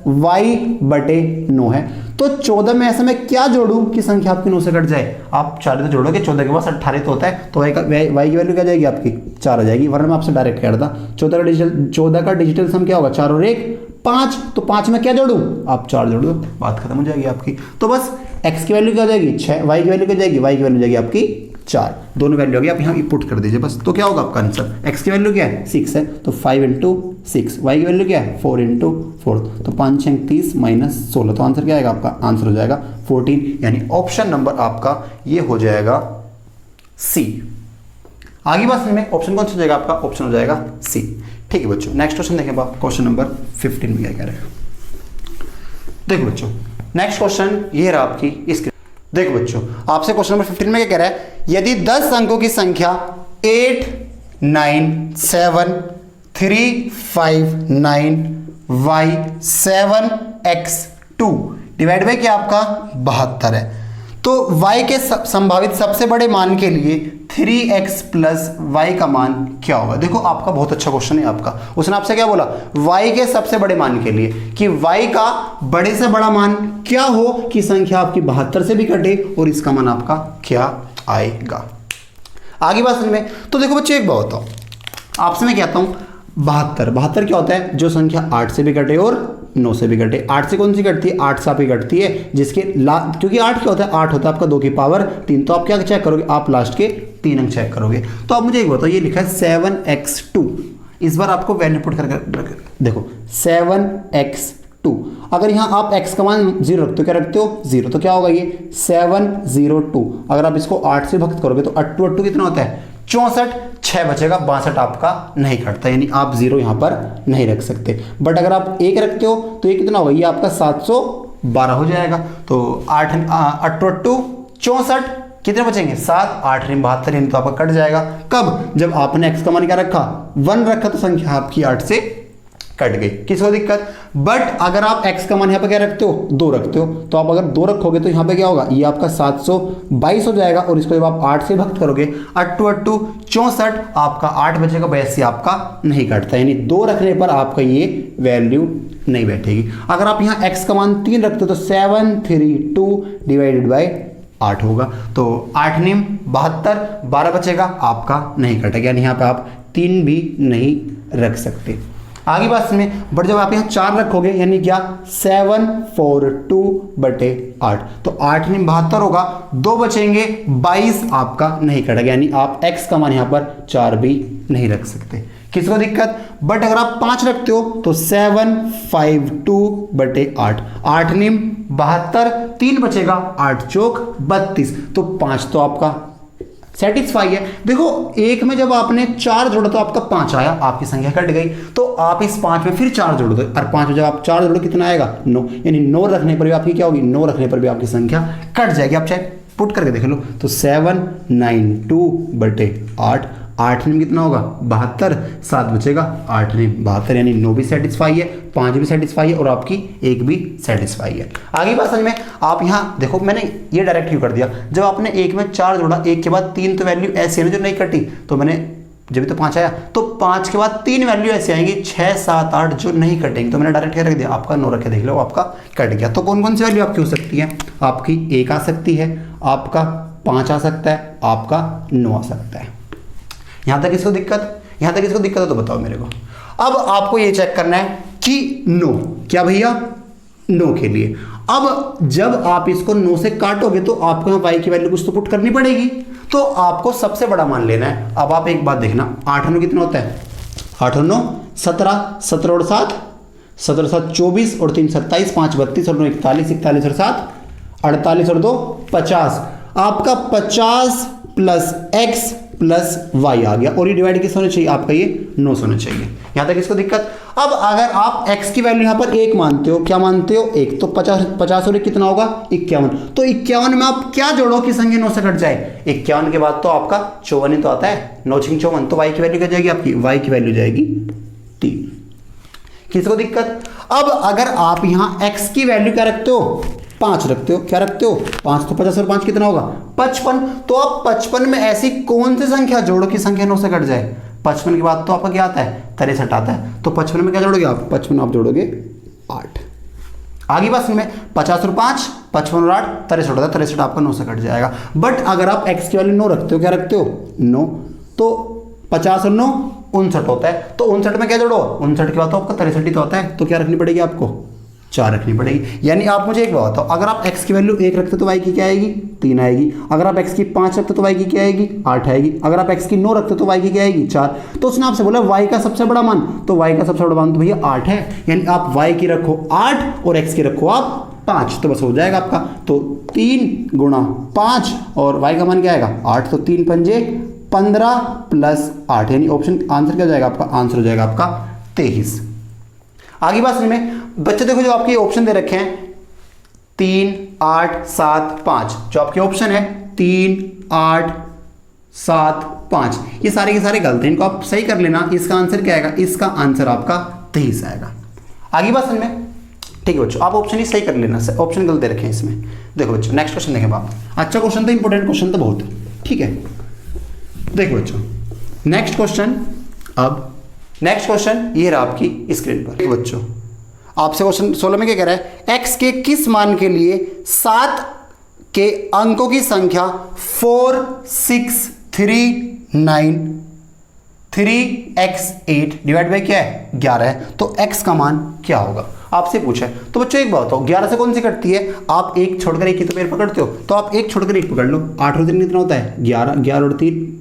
A: y/9 है। तो 14 में ऐसा मैं क्या जोड़ूं कि संख्या आपकी 9 से कट जाए। आप 4 तो जोड़ोगे, 14 के बाद 18 तो होता है, तो y की वैल्यू क्या जाएगी आपकी 4 आ जाएगी। वरना मैं आपसे डायरेक्ट कह रहा था 14 का डिजिटल सम क्या होगा 4 और 1 5, तो 5 में क्या जोड़ूं, आप 4 जोड़ दो, बात खत्म हो जाएगी आपकी। तो बस x की वैल्यू क्या हो जाएगी 6, y की वैल्यू क्या जाएगी, y की वैल्यू जाएगी आपकी 4, दोनों वैल्यू होगी, आप यहाँ पुट कर दीजिए बस। तो क्या होगा आपका आंसर, x की वैल्यू क्या है 6 है, तो 5 × 6, y की वैल्यू क्या है 4 × 4, तो 5 6 30 - 16, तो आंसर क्या आएगा आपका, आंसर हो जाएगा 14, यानी ऑप्शन नंबर आपका ये हो जाएगा सी। आगे बात में ऑप्शन कौन सा हो जाएगा आपका, ऑप्शन हो जाएगा सी। ठीक है बच्चों, नेक्स्ट क्वेश्चन देखें आप, क्वेश्चन नंबर 15 में क्या कह रहे हैं। देखो बच्चों नेक्स्ट क्वेश्चन ये रहा आपकी इसके। देखो बच्चों आपसे क्वेश्चन नंबर 15 में क्या कह रहा है, यदि 10 अंकों की संख्या 8 9 7 3 5 9 y 7 x 2 डिवाइड बाय क्या आपका 72 है, तो y के संभावित सबसे बड़े मान के लिए 3x + y का मान क्या होगा। देखो आपका बहुत अच्छा क्वेश्चन है आपका, उसने आपसे क्या बोला y के सबसे बड़े मान के लिए कि y का बड़े से बड़ा मान क्या हो कि संख्या आपकी 72 से भी कटे और इसका मान आपका क्या आएगा। आगे बात समझ में, तो देखो बच्चे एक बात बताओ, आपसे मैं कहता हूं 72 क्या होता है, जो संख्या 8 से भी कटे और 9 से भी कटे। 8 से कौन सी कटती है, 8 से आपकी कटती है जिसके क्योंकि 8 क्या होता है, 8 होता है आपका 2 की पावर 3, तो आप क्या चेक करोगे, आप लास्ट के 3 अंक चेक करोगे। तो आप मुझे एक बताओ, ये लिखा है 7x2, इस बार आपको वैल्यू पुट कर देखो 7x2 2। अगर यहाँ आप x का मान 0 रखते हो, क्या रखते हो 0, तो क्या होगा ये 702। अगर आप इसको 8 से भक्त करोगे तो 8 2 कितना होता है 64, 6 बचेगा, 62 आपका नहीं कटता, यानी आप 0 यहाँ पर नहीं रख सकते। बट अगर आप 1 रखते हो तो ये कितना होगा, ये आपका 712 हो जाएगा। तो 8 8 2 64, कितने बचेंगे 7, 8 72, यानी तो आपका कट जाएगा। कब, जब आपने x का मान क्या रखा 1 रखा, तो संख्या आपकी 8 से कट गई, किसको दिक्कत। बट अगर आप x का मान यहाँ पे क्या रखते हो 2 रखते हो, तो आप अगर 2 रखोगे तो यहाँ पे क्या होगा, ये आपका 722 हो जाएगा। और इसको जब आप 8 से भक्त करोगे 8 8 64, आपका 8 बचेगा, वैसे आपका नहीं कटता, यानी 2 रखने पर आपका ये वैल्यू नहीं बैठेगी। अगर आप यहाँ x का मान 3 रखते हो तो 732 डिवाइडेड बाई 8 होगा, तो 8 निम 72, 12 बचेगा, आपका नहीं कटेगा, यानी यहाँ पे आप 3 भी नहीं रख सकते। आगे बात में, बट जब आप यहाँ 4 रखोगे यानी क्या 742/8, तो 8 निम 72 होगा, 2 बचेंगे, 22 आपका नहीं कटेगा, यानी आप x का मान यहाँ पर 4 भी नहीं रख सकते, किसको दिक्कत। बट अगर आप 5 रखते हो तो 752/8, 8 निम 72, 3 बचेगा, 8 चौक 32, तो 5 तो आपका सेटिस्फाई है। देखो एक में जब आपने 4 जोड़ा तो आपका 5 आया, आपकी संख्या कट गई, तो आप इस 5 में फिर 4 जोड़ दो, और 5 में जब आप 4 जोड़ो कितना आएगा 9, यानी 9 रखने पर भी आपकी क्या होगी, 9 रखने पर भी आपकी संख्या कट जाएगी। आप चाहे पुट करके देख लो, तो 792/8, 8 में कितना होगा 72, 7 बचेगा, 8 में 72, यानी 9 भी सेटिस्फाई है, 5 भी सेटिस्फाई है, और आपकी 1 भी सेटिस्फाई है। आगे बात समझ में, आप यहाँ देखो मैंने ये डायरेक्ट क्यों कर दिया, जब आपने 1 में 4 जोड़ा, 1 के बाद 3 तो वैल्यू ऐसी है ना जो नहीं कटी, तो मैंने जब तो 5 आया, तो 5 के बाद 3 वैल्यू ऐसी आएंगी 6 7 8 जो नहीं कटेंगी, तो मैंने डायरेक्ट क्या रख दिया, आपका 9 रखे, देख लो आपका कट गया। तो कौन कौन सी वैल्यू आपकी हो सकती है, आपकी 1 आ सकती है, आपका 5 आ सकता है, आपका 9 आ सकता है। यहां तक इसको दिक्कत, यहां तक इसको दिक्कत है तो बताओ मेरे को। अब आपको ये चेक करना है कि 9 क्या भैया 9 के लिए, अब जब आप इसको 9 से काटोगे तो आपको यहाँ y की वैल्यू कुछ तो पुट करनी पड़ेगी, तो आपको सबसे बड़ा मान लेना है। अब आप एक बात देखना, 8 और 9 कितना होता है, 8 और 9 17, 17 और 7 17 और 7 24, और 3 27, 5 32, और 9 41, 41 और 7 48, और 2 50, आपका 50 प्लस x प्लस y आ गया, और ये डिवाइड किस होना चाहिए, आपका ये 9 होना चाहिए। यहां तक इसको दिक्कत। अब अगर आप x की वैल्यू यहां पर 1 मानते हो, क्या मानते हो 1, तो 50 और 1 कितना होगा 51, तो 51 में आप क्या जोड़ो कि संख्या 9 से कट जाए, 51 के बाद तो आपका 54 ही तो आता है, 9 6 54, तो y की वैल्यू क्या जाएगी, आपकी y की वैल्यू जाएगी 3, किसको दिक्कत। अब अगर आप यहां x की वैल्यू क्या रखते हो 5 रखते हो, क्या रखते हो 5, तो 50 और 5 कितना होगा 55, तो आप 55 में ऐसी कौन सी संख्या जोड़ो कि संख्या 9 से कट जाए, 55 के बाद तो आपका क्या आता है 63 आता है, तो 55 में क्या जोड़ोगे आप, 55 में आप जोड़ोगे 8। आगे बात में 50 और 5 55 और 8 63 होता है, 63 आपका 9 से कट जाएगा। बट अगर आप x की वैल्यू 9 रखते हो, क्या रखते हो 9, तो 50 और 9 59 होता है, तो 59 में क्या जोड़ो 59 के बाद तो आपका 63 ही तो आता है, तो क्या रखनी पड़ेगी आपको 4 रखनी पड़ेगी। यानी आप मुझे एक बात बताओ, अगर आप x की वैल्यू 1 रखते तो y की क्या आएगी 3 आएगी, अगर आप x की 5 रखते तो y की क्या आएगी 8 आएगी, अगर आप x की 9 रखते तो y की क्या आएगी 4। तो उसने आपसे बोला y का सबसे बड़ा मान, तो y का सबसे बड़ा मान तो भैया 8 है, यानी आप y की रखो 8 और x की रखो आप 5, तो बस हो जाएगा आपका। तो 3 गुणा 5 और y का मान क्या आएगा 8, तो 3 पंजे 15 प्लस 8, यानी ऑप्शन आंसर क्या हो जाएगा आपका, आंसर हो जाएगा आपका 23। आगे बात समझ में, बच्चे देखो जो आपके ऑप्शन दे रखे हैं 3 8 7 5, जो आपके ऑप्शन है 3 8 7 5, ये सारे के सारे गलत हैं, इनको आप सही कर लेना। इसका आंसर क्या आएगा, इसका आंसर आपका 23 आएगा। आगे बात समझ में, ठीक है बच्चों, आप ऑप्शन ही सही कर लेना, ऑप्शन गलत दे रखे हैं इसमें। देखो बच्चों नेक्स्ट क्वेश्चन देखें आप, अच्छा क्वेश्चन तो इंपॉर्टेंट क्वेश्चन तो बहुत, ठीक है। देखो बच्चों नेक्स्ट क्वेश्चन, अब नेक्स्ट क्वेश्चन ये रहा आपकी स्क्रीन पर। देखो बच्चों आपसे क्वेश्चन 16 में क्या कह रहा है, x के किस मान के लिए 7 के अंकों की संख्या 4 6 3 9 3x8 डिवाइड बाई क्या है 11 है, तो x का मान क्या होगा आपसे पूछा है। तो बच्चों एक बात बताओ 11 से कौन सी कटती है, आप एक छोड़कर एक ही तो पेड़ पकड़ते हो, तो आप एक छोड़कर एक पकड़ लो, 8 और 3 कितना होता है 11, 11 और 3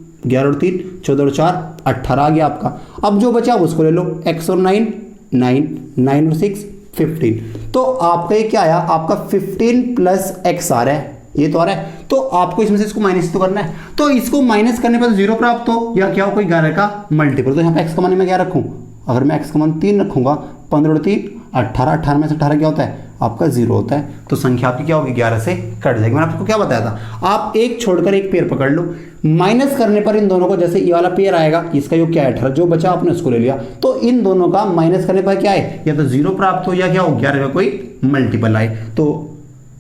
A: 14 और 4 18 आ गया आपका। अब जो बचा आप उसको ले लो, x और 9 9 9 और 6 15। तो आपका ये क्या आया, आपका 15 प्लस एक्स आ रहा है, ये तो आ रहा है। तो आपको इसमें से इसको माइनस तो करना है, तो इसको माइनस करने पर 0 प्राप्त हो या क्या हो, कोई 11 का मल्टीपल। तो यहाँ पे एक्स का मान मैं क्या रखूँ, अगर मैं एक्स का मान 3 रखूंगा, 15 और 3 18, 18 में से 18 क्या होता है आपका 0 होता है, तो संख्या आपकी क्या होगी 11 से कट जाएगी। मैंने आपको क्या बताया था, आप एक छोड़कर एक पेयर पकड़ लो, माइनस करने पर इन दोनों को, जैसे ये वाला पेयर आएगा इसका योग क्या है 18, जो बचा आपने उसको ले लिया, तो इन दोनों का माइनस करने पर क्या है, या तो 0 प्राप्त हो या क्या हो 11 का कोई मल्टीपल आए। तो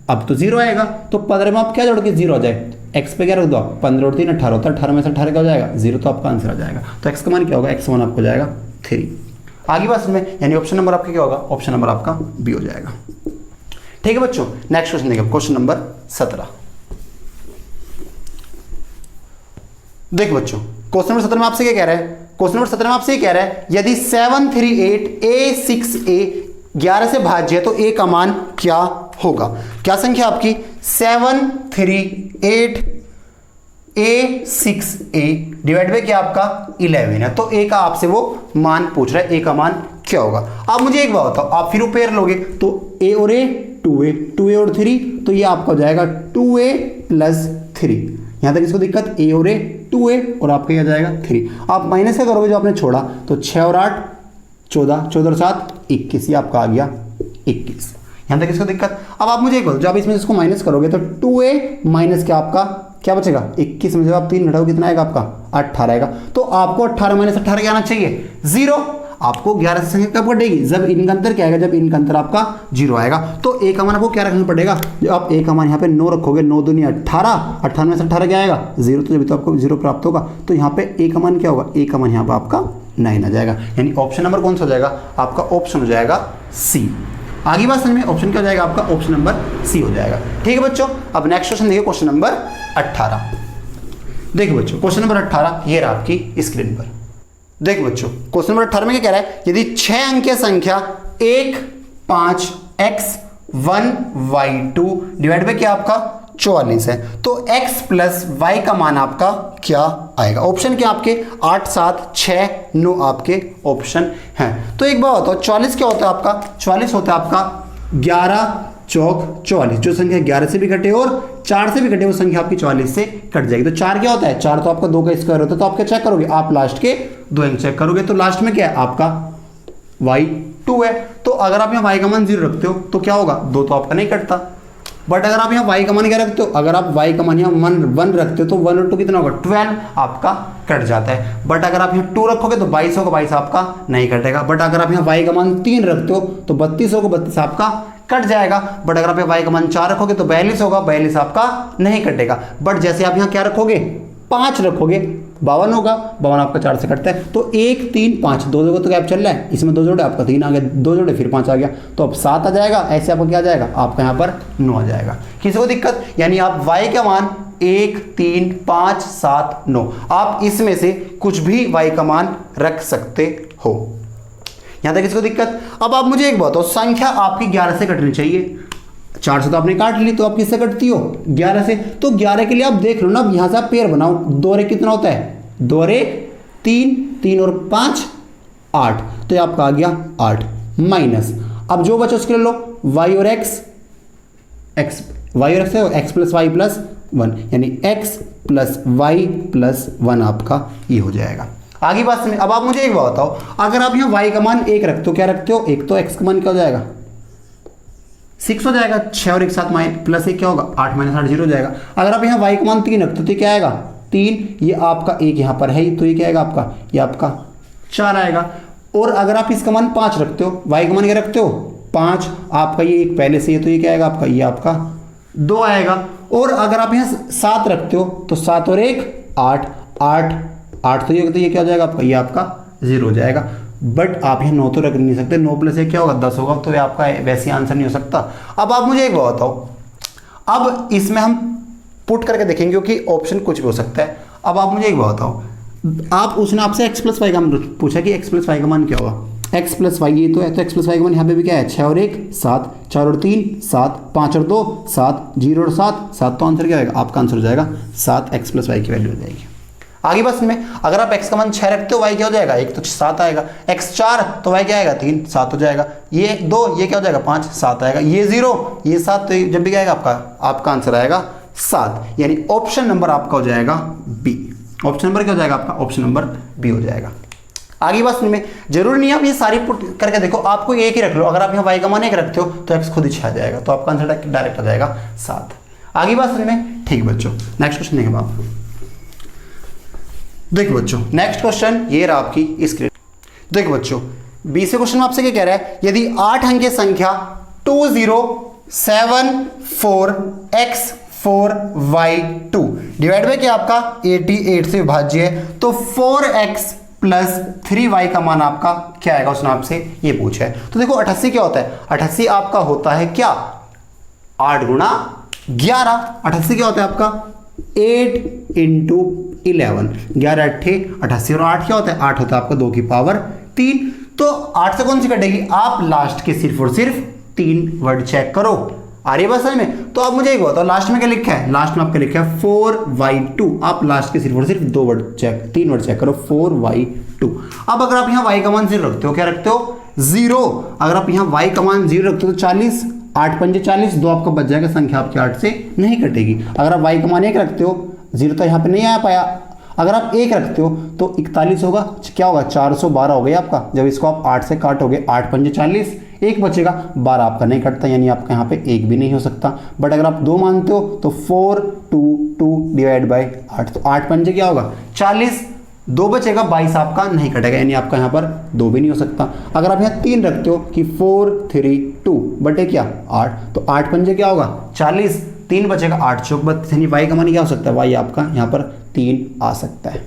A: अब तो 0 आएगा, तो 15 में आप क्या जोड़ के 0 हो जाए, एक्स पे क्या रख दो, 15 और 3 18 होता है, 18 में से 18 क्या हो जाएगा 0, तो आपका आंसर आ जाएगा। तो एक्स का मान क्या होगा, एक्स मान आपको जाएगा 3। आगे बात में, यानी ऑप्शन नंबर आपका क्या होगा, ऑप्शन नंबर आपका बी हो जाएगा। ठीक है बच्चों, नेक्स्ट क्वेश्चन देखिए, क्वेश्चन नंबर 17। देखो बच्चों, क्वेश्चन नंबर 17 में आपसे क्या कह रहा है, क्वेश्चन नंबर 17 में आपसे ये कह रहा है यदि 738A6A 11 से भाज्य है तो A का मान क्या होगा। क्या संख्या आपकी 738A6A डिवाइड बाय क्या आपका 11 है, तो A का आपसे वो मान पूछ रहा है, A का मान क्या होगा। आप मुझे एक बात बताओ, आप फिर पेयर लोगे तो A और A 2A और 3, तो ये आपका हो जाएगा 2A प्लस 3। यहां तक इसको दिक्कत, A और A 2A और आपका क्या जाएगा 3। आप माइनस क्या करोगे जो आपने छोड़ा, तो 6 और 8 14, 14 और 7 21, ये आपका आ गया 21। यहां तक इसको दिक्कत। अब आप मुझे एक बात, जब आप इसमें इसको माइनस करोगे तो 2A माइनस क्या आपका क्या बचेगा 21 में जब आप 3 घटाओगे कितना आएगा आपका 18 आएगा। तो आपको 18 माइनस 18 क्या आना चाहिए 0। आपको 11 से संख्या कब कटेगी, जब इनका अंतर क्या आएगा, जब इनका अंतर आपका 0 आएगा। तो A का मान आपको क्या रखना पड़ेगा, जब आप A का मान यहाँ पे 9 रखोगे, 9 दूनी 18, 18 में से 18 क्या आएगा 0, तो जब तो आपको 0 प्राप्त होगा। तो यहाँ पे A का मान क्या होगा, A का मान यहाँ पे आपका 9 आ जाएगा, यानी ऑप्शन नंबर कौन सा हो जाएगा आपका, ऑप्शन हो जाएगा सी। आगे बात समझ में, ऑप्शन क्या हो जाएगा आपका, ऑप्शन नंबर सी हो जाएगा। ठीक है बच्चों, अब नेक्स्ट क्वेश्चन देखिए, क्वेश्चन नंबर 18। देखो बच्चों, क्वेश्चन नंबर 18 ये रहा आपकी स्क्रीन पर। देखो बच्चों, क्वेश्चन नंबर 18 में क्या कह रहा है, यदि 6 अंकीय संख्या 1 5 x 1 y 2 डिवाइड बाय क्या आपका 44 है, तो x प्लस y का मान आपका क्या आएगा। ऑप्शन क्या आपके 8 7 6 9 आपके ऑप्शन हैं। तो एक बात बताओ, 44 क्या होता है आपका, 44 होता है आपका 11 चौक 44, जो संख्या 11 से भी कटे और 4 से भी कटे वो संख्या आपकी 44 से कट जाएगी। तो 4 क्या होता है, 4 तो आपका 2 का स्क्वायर होता है, तो आप क्या चेक करोगे, आप लास्ट के 2 अंक चेक करोगे, तो लास्ट में क्या है आपका y2 है। तो अगर आप यहाँ y का मान 0 रखते हो तो क्या होगा, 2 तो आपका नहीं कटता। बट अगर आप यहाँ y का मान क्या रखते हो, अगर आप y का मान यहाँ 1 रखते हो तो 1 और 2 कितना होगा 12 आपका कट जाता है। बट अगर आप यहाँ 2 रखोगे तो 22 होगा, 22 आपका नहीं कटेगा। बट अगर आप यहाँ y का मान 3 रखते हो तो 32 होगा, 32 आपका कट जाएगा। बट अगर आप y का मान 4 रखोगे तो 42 होगा, 42 आपका नहीं कटेगा। बट जैसे आप यहाँ क्या रखोगे 5 रखोगे 52 होगा, 52 आपका 4 से कटता है। तो 1 3 5 दो जगह तो गैप चल रहा है, इसमें 2 जोड़े आपका 3 आ गया, 2 जोड़े फिर 5 आ गया, तो अब 7 आ जाएगा। ऐसे आपका क्या आ जाएगा, आपका यहाँ पर 9 आ जाएगा। किसी को दिक्कत, यानी आप y का मान 1 3 5 7 9, आप इसमें से कुछ भी y का मान रख सकते हो। यहां तक किसी को दिक्कत। अब आप मुझे एक बताओ, संख्या आपकी 11 से कटनी चाहिए, 4 से तो आपने काट ली, तो आप किससे कटती हो 11 से। तो 11 के लिए आप देख लो ना, अब यहां से आप पेयर बनाओ, 2 रे कितना होता है 2 रे 3, 3 और 5 8, तो ये आपका आ गया 8 माइनस। अब जो बचा उसके लिए लो y और x है x प्लस वाई प्लस 1, यानी x प्लस वाई प्लस 1 आपका ये हो जाएगा। आगे बात सुनिए। अब आप मुझे एक बात बताओ, अगर आप यहाँ y का मान 1 रखते हो, क्या रखते हो 1, तो x का मान क्या हो जाएगा 6 हो जाएगा। 6 और 1 साथ प्लस 1 क्या होगा 8 माइनस 8 0 हो जाएगा। अगर आप यहाँ y का मान 3 रखते हो तो क्या आएगा 3, ये आपका 1 यहाँ पर है, तो ये क्या आएगा आपका, ये आपका 4 आएगा। और अगर आप इसका मान 5 रखते हो, y का मान क्या रखते हो 5, आपका ये 1 पहले से है, तो ये क्या आएगा आपका, ये आपका 2 आएगा। और अगर आप यहाँ 7 रखते हो तो 7 और 1 8 8 8, तो ये क्या हो जाएगा आपका, ये आपका 0 हो जाएगा। बट आप यहाँ 9 तो रख नहीं सकते, 9 प्लस 1 क्या होगा 10 होगा, तो ये आपका वैसे आंसर नहीं हो सकता। अब आप मुझे एक बात बताओ, अब इसमें हम पुट करके देखेंगे क्योंकि ऑप्शन कुछ भी हो सकता है। अब आप मुझे एक बात बताओ, आप उसने आपसे x प्लस वाई का मान पूछा कि x प्लस वाई का मान क्या होगा। x प्लस वाई ये तो है, तो x प्लस वाई का मान यहाँ पे भी क्या है 6 और 1 7, 4 और 3 7, 5 और 2 7, 0 और 7 7, तो आंसर क्या आएगा आपका, आंसर हो जाएगा 7 x प्लस वाई की वैल्यू हो जाएगी। आगे बस में अगर आप x का मान 6 रखते हो y क्या हो जाएगा, एक तो 7 आएगा, x 4 तो y क्या आएगा 3, 7 हो जाएगा, ये 2 ये क्या हो जाएगा 5, 7 आएगा, ये 0 ये 7, तो जब भी क्या आएगा आपका आंसर आएगा 7, यानी ऑप्शन नंबर आपका हो जाएगा बी। ऑप्शन नंबर क्या हो जाएगा आपका, ऑप्शन नंबर बी हो जाएगा। आगे बात में जरूरी नहीं आप ये सारी पुट करके देखो, आपको एक ही रख लो, अगर आप यहाँ y का मान 1 रखते हो तो x खुद ही 6 आ जाएगा, तो आपका आंसर डायरेक्ट आ जाएगा 7। आगे बात में ठीक बच्चों, नेक्स्ट क्वेश्चन देखें आप। देखो बच्चों नेक्स्ट क्वेश्चन ये रहा आपकी स्क्रीन। देखो बच्चों 20वें क्वेश्चन में आपसे क्या कह रहा है, यदि 8 अंक की संख्या 2074x4y2 डिवाइड बाय क्या आपका 88 से विभाज्य है, तो 4x प्लस 3y का मान आपका क्या आएगा, उसने आपसे ये पूछा है। तो देखो 88 क्या होता है, 88 आपका होता है क्या 8 गुणा 11। 88 क्या होता है आपका 8 इंटू 11, 11 अट्ठे 88, और 8 क्या होता है, 8 होता है आपका 2 की पावर 3। तो 8 से कौन सी कटेगी, आप लास्ट के सिर्फ और सिर्फ 3 वर्ड चेक करो, आ रही है बस समझ में। तो आप मुझे एक बताओ लास्ट में क्या लिखा है, लास्ट में आपका लिखा है 4y2, आप लास्ट के सिर्फ और सिर्फ 3 वर्ड चेक करो 4y2। अब अगर आप यहाँ y का मान 0 रखते हो, क्या रखते हो 0, अगर आप यहाँ y का मान 0 रखते हो तो 40, 8 पंजे 40, 2 आपका बच जाएगा, संख्या आपकी 8 से नहीं कटेगी। अगर आप y का मान 1 रखते हो, 0 तो यहाँ पे नहीं आ पाया, अगर आप 1 रखते हो तो 41 होगा, क्या होगा 412 हो गया आपका। जब इसको आप 8 से काटोगे, 8 पंजे 40, 1 बचेगा, 12 आपका नहीं कटता, यानी आपका यहाँ पे 1 भी नहीं हो सकता। बट अगर आप 2 मानते हो तो 4 2 डिवाइड बाई 8, तो 8 पंजे क्या होगा 40, 2 बचेगा, 22 आपका नहीं कटेगा, यानी आपका यहाँ पर 2 भी नहीं हो सकता। अगर आप यहाँ 3 रखते हो कि 4 3 2 बटे क्या 8, तो 8 पंजे क्या होगा 40, 3 बचेगा, 8 चौक 32, यानी y का मान क्या हो सकता है, y आपका यहाँ पर 3 आ सकता है।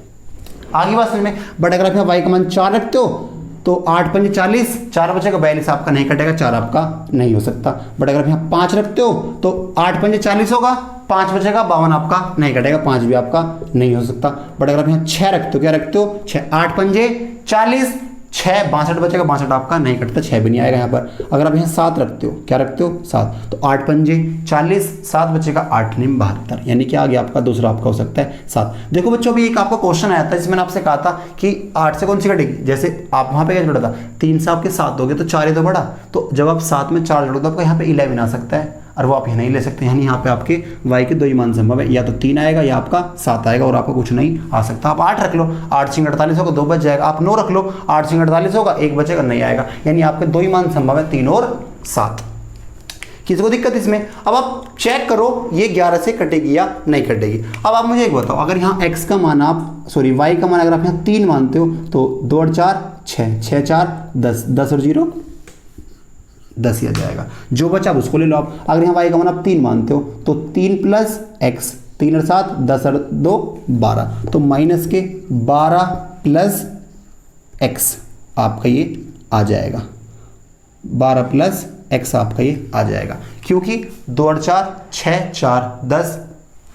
A: आगे बात समझ में। बट अगर आप यहाँ y का मान 4 रखते हो तो 8 पंजे 40, 4 बचेगा 42 आपका नहीं कटेगा, 4 आपका नहीं हो सकता। बट अगर आप यहाँ 5 रखते हो तो 8 पंजे 40 होगा, 5 बचेगा, 52 आपका नहीं कटेगा, 5 भी आपका नहीं हो सकता। बट अगर आप यहाँ 6 रखते हो, क्या रखते हो 6, 8 पंजे 40, 6 62 बचेगा, 62 आपका नहीं कटता, 6 भी नहीं आएगा यहाँ पर। अगर आप यहाँ 7 रखते हो, क्या रखते हो 7, तो 8 पंजे 40, 7 बचेगा, 8 9 72, यानी क्या आ गया आपका दूसरा आपका हो सकता है 7। देखो बच्चों अभी एक आपका क्वेश्चन आया था जिसमें मैंने आपसे कहा था कि 8 से कौन सी कटेगी, जैसे आप वहाँ पे क्या जोड़ा था 3 से आपके 7 दोगे तो 4 ही तो बढ़ा, तो जब आप 7 में 4 जोड़ो तो आपको यहाँ पे 11 आ सकता है, और वो आप यहाँ नहीं ले सकते, यानी यहाँ पे आपके y के 2 ही मान संभव है, या तो 3 आएगा या आपका 7 आएगा, और आपका कुछ नहीं आ सकता। आप 8 रख लो, 8 सिंग 48 होगा, 2 बच जाएगा। आप 9 रख लो, 8 सिंग 48 होगा, 1 बचेगा, नहीं आएगा, यानी आपके 2 ही मान संभव है, 3 और 7। किसी को दिक्कत इसमें। अब आप चेक करो ये 11 से कटेगी या नहीं कटेगी। अब आप मुझे एक बताओ, अगर यहाँ x का मान y का मान अगर आप यहाँ 3 मानते हो तो 2 और 4 6, 6 4 10, 10 और 0 10 ही आ जाएगा, जो बचा आप उसको ले लो आप। अगर यहाँ y का मान आप 3 मानते हो तो 3 प्लस x, 3 और 7 10 और 2 12, तो माइनस के 12 प्लस x आपका ये आ जाएगा, 12 प्लस x आपका ये आ जाएगा, क्योंकि 2 और 4 6 4 10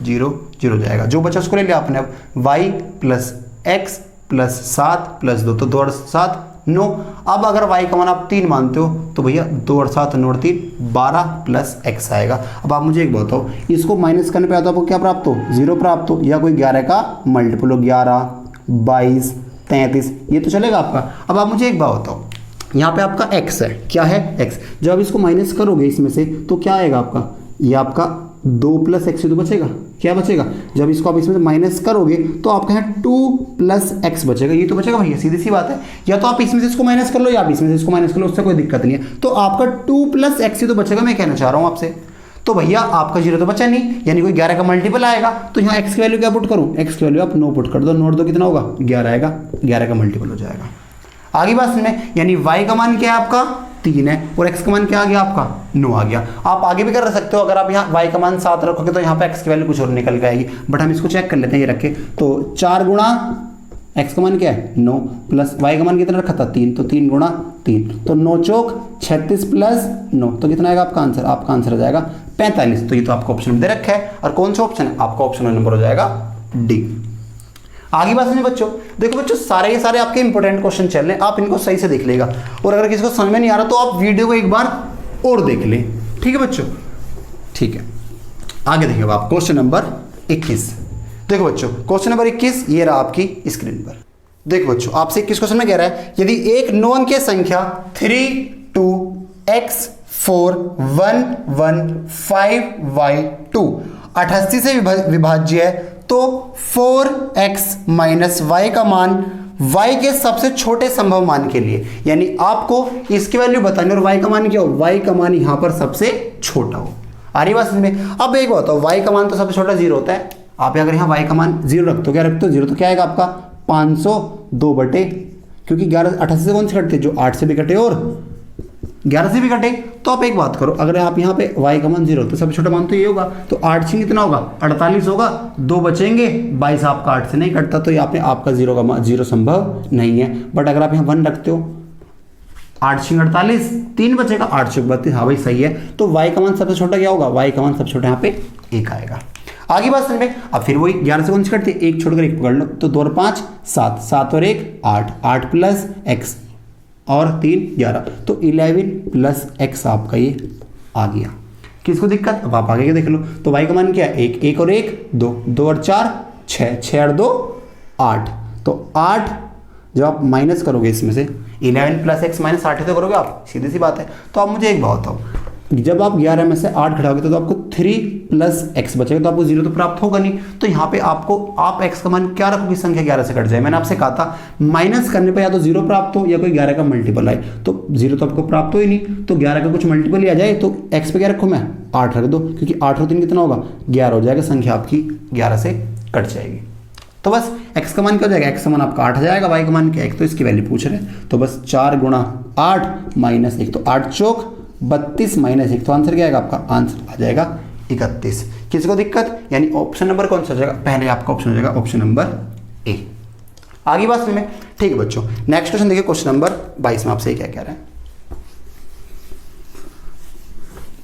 A: 0 0 जाएगा, जो बचा उसको ले लिया आपने। अब y plus x plus 7 plus 2, तो 2 और 7 9। अब अगर y का मान आप 3 मानते हो तो भैया 2 और 7 9 और 3 12 प्लस x आएगा। अब आप मुझे एक बताओ, इसको माइनस करने पे आता आपको क्या प्राप्त हो, 0 प्राप्त हो, या कोई 11 का मल्टीपल हो, 11 22 33, ये तो चलेगा आपका। अब आप मुझे एक बात बताओ, यहाँ पे आपका x है, क्या है x, जब आप इसको माइनस करोगे इसमें से तो क्या आएगा आपका, ये आपका 2 प्लस x तो बचेगा, क्या बचेगा, जब इसको आप इसमें से माइनस करोगे तो आपका यहाँ 2 प्लस x बचेगा, ये तो बचेगा भैया, सीधी सी बात है। या तो आप इसमें से इसको माइनस कर लो या आप इसमें से इसको माइनस कर लो, उससे कोई दिक्कत नहीं है। तो आपका 2 प्लस x ही तो बचेगा, मैं कहना चाह रहा हूँ आपसे। तो भैया आपका 0 तो बचा नहीं, यानी कोई 11 का मल्टीपल आएगा, तो यहाँ x की वैल्यू क्या पुट करूँ, x की वैल्यू आप 9 पुट कर दो, 9 दो कितना होगा 11 आएगा, 11 का मल्टीपल हो जाएगा। आगे बात में, यानी y का मान क्या है आपका 3 है, और x का मान क्या आ गया आपका 9 आ गया। आप आगे भी कर सकते हो, अगर आप यहाँ y का मान 7 रखोगे तो यहाँ पे x की वैल्यू कुछ और निकल के आएगी, बट हम इसको चेक कर लेते हैं, ये रखे तो 4 गुणा x का मान क्या है 9 प्लस y का मान कितना रखा था 3, तो 3 गुणा 3, तो 9 चौक 36 प्लस 9, तो कितना आएगा आपका आंसर, आपका आंसर आ जाएगा 45। तो ये तो आपका ऑप्शन में दे रखा है, और कौन सा ऑप्शन है आपका, ऑप्शन नंबर हो जाएगा डी। आगे बात समझे बच्चों, देखो बच्चों सारे के सारे आपके इंपॉर्टेंट क्वेश्चन चल रहे हैं, आप इनको सही से देख लेगा, और अगर किसी को समझ में नहीं आ रहा तो आप वीडियो को एक बार और देख लें, ठीक है बच्चों, ठीक है। आगे देखिए आप क्वेश्चन नंबर 21। देखो बच्चों क्वेश्चन नंबर 21 ये रहा आपकी स्क्रीन पर। देखो बच्चों आपसे 21 क्वेश्चन में कह रहा है यदि एक नो अंकीय संख्या 3 2 x 4 1 1 5 y 2 88 से विभाज्य है तो 4x माइनस वाई का मान y के सबसे छोटे संभव मान के लिए, यानी आपको इसकी वैल्यू बतानी और y का मान क्या हो, y का मान यहां पर सबसे छोटा हो। आ रही बात समझ में। अब एक बात हो, y का मान तो सबसे छोटा 0 होता है। आप अगर यहाँ y का मान 0 रखते हो, क्या रखते हो 0, तो क्या आएगा आपका 502 बटे, क्योंकि 11 88 से कौन से कटते, जो 8 से भी कटे और 11 से भी कटे। तो आप एक बात करो, अगर आप यहाँ पे y का मान 0 तो सबसे छोटा मान तो ये होगा, तो 8 से कितना होगा 48 होगा, 2 बचेंगे, 22 आपका 8 से नहीं कटता, तो यहाँ पे आपका 0 का मान 0 संभव नहीं है। बट अगर आप यहाँ 1 रखते हो, 8 से 48, 3 बचेगा, 8 से 32, हाँ भाई सही है। तो y का मान सबसे छोटा क्या होगा, y का मान सबसे छोटा यहाँ पे 1 आएगा। आगे बात समझ में। अब फिर वही 11 से कौन से कटते, 1 छोड़कर 1 पकड़ लो, तो 2 और 5 7, 7 और 1 8, 8 प्लस x और 3 11, तो 11 प्लस x आपका ये आ गया। किसको दिक्कत, अब आप आगे के देख लो। तो y का मान क्या है 1, 1 और 1 2, 2 और 4 6, 6 और 2 8, तो 8 जब आप माइनस करोगे इसमें से 11 प्लस x माइनस 8 तो करोगे आप, सीधी सी बात है। तो आप मुझे एक बात बताओ, जब आप 11 में से 8 घटाओगे तो आपको 3 प्लस x बचेगा, तो आपको 0 तो प्राप्त होगा नहीं। तो यहाँ पे आपको आप x का मान क्या रखोगे, संख्या 11 से कट जाए। मैंने आपसे कहा था माइनस करने पे या तो 0 प्राप्त हो या कोई 11 का मल्टीपल आए, तो 0 तो आपको प्राप्त हो ही नहीं, तो 11 का कुछ मल्टीपल ही आ जाए, तो x पे क्या रखूँ मैं 8 रख दो, क्योंकि 8 और 3 कितना होगा 11 हो जाएगा, संख्या आपकी 11 से कट जाएगी। तो बस x का मान क्या हो जाएगा, x का मान आपका 8 आ जाएगा, y का मान क्या है, तो इसकी वैल्यू पूछ रहे हैं, तो बस 4 गुणा 8 माइनस 1, तो 8 चौक 32 माइनस 1, तो आंसर क्या आएगा आपका, आंसर आ जाएगा 31। किसी को दिक्कत, यानी ऑप्शन नंबर कौन सा हो जाएगा, पहले आपका ऑप्शन हो जाएगा ऑप्शन नंबर ए। आगे बात में ठीक है बच्चों। नेक्स्ट क्वेश्चन देखिए, क्वेश्चन नंबर 22 में आपसे क्या कह रहा है।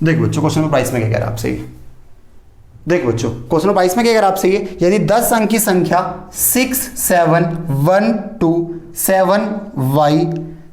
A: देखो बच्चों क्वेश्चन नंबर 22 में क्या कह रहा है आपसे, देखो बच्चों क्वेश्चन नंबर 22 में क्या कह रहा है आपसे ये, यदि 10 अंक की संख्या 6 7 1 2 7 y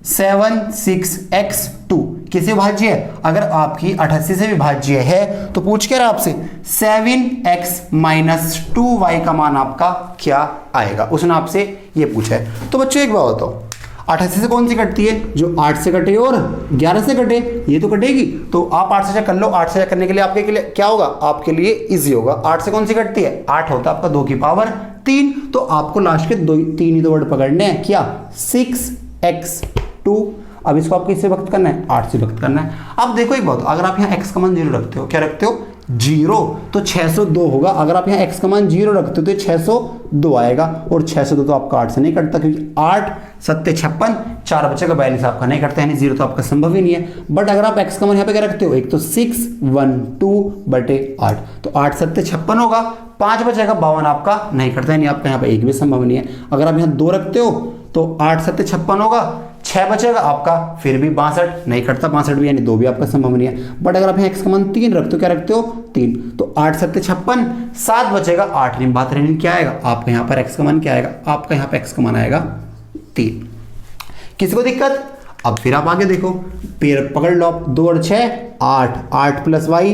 A: 7 6 x 2 किसे विभाज्य है, अगर आपकी 88 से विभाज्य है तो पूछ क्या रहा आपसे 7x माइनस 2y का मान आपका क्या आएगा, उसने आपसे ये पूछा है। तो बच्चों एक बात बताओ, 88 से कौन सी कटती है, जो 8 से कटे और 11 से कटे, ये तो कटेगी। तो आप 8 से चेक कर लो, 8 से चेक करने के लिए आपके लिए क्या होगा, आपके लिए इजी होगा। 8 से कौन सी कटती है, 8 होता है आपका 2 की पावर 3, तो आपको लास्ट के 3 ही तो वर्ड पकड़ने हैं, क्या 6x 2। अब इसको आपको इससे वक्त करना है, 8 से वक्त करना है। अब देखो एक बात, अगर आप यहाँ x का मान 0 रखते हो, क्या रखते हो 0, तो 602 होगा। अगर आप यहाँ x का मान 0 रखते हो तो 602 आएगा, और 602 तो आपका 8 से नहीं कटता, क्योंकि 8 7 56, 4 बचेगा 42 आपका नहीं कटता, यानी 0 तो आपका संभव ही नहीं है। बट अगर आप x का मान यहाँ पे क्या रखते हो, एक तो 6 1 2 बटे 8, तो 8 7 56 होगा, 5 बचेगा 52 आपका नहीं कटता, यानी आपका यहाँ पे एक भी संभव नहीं है। अगर आप यहाँ 2 रखते हो तो 8 7 56 होगा, 6 बचेगा आपका, फिर भी 62 नहीं कटता, 62 भी, यानी 2 भी आपका संभव नहीं है। बट अगर आप यहाँ x का मान 3 रखते हो, क्या रखते हो 3, तो 8 7 56, 7 बचेगा, 8 नहीं बात रहनी, क्या आएगा आपका यहाँ पर x का मान क्या आएगा, आपका यहाँ पे x का मान आएगा 3। किसी को दिक्कत। अब फिर आप आगे देखो, फिर पकड़ लो आप, 2 और 6 8, 8 प्लस y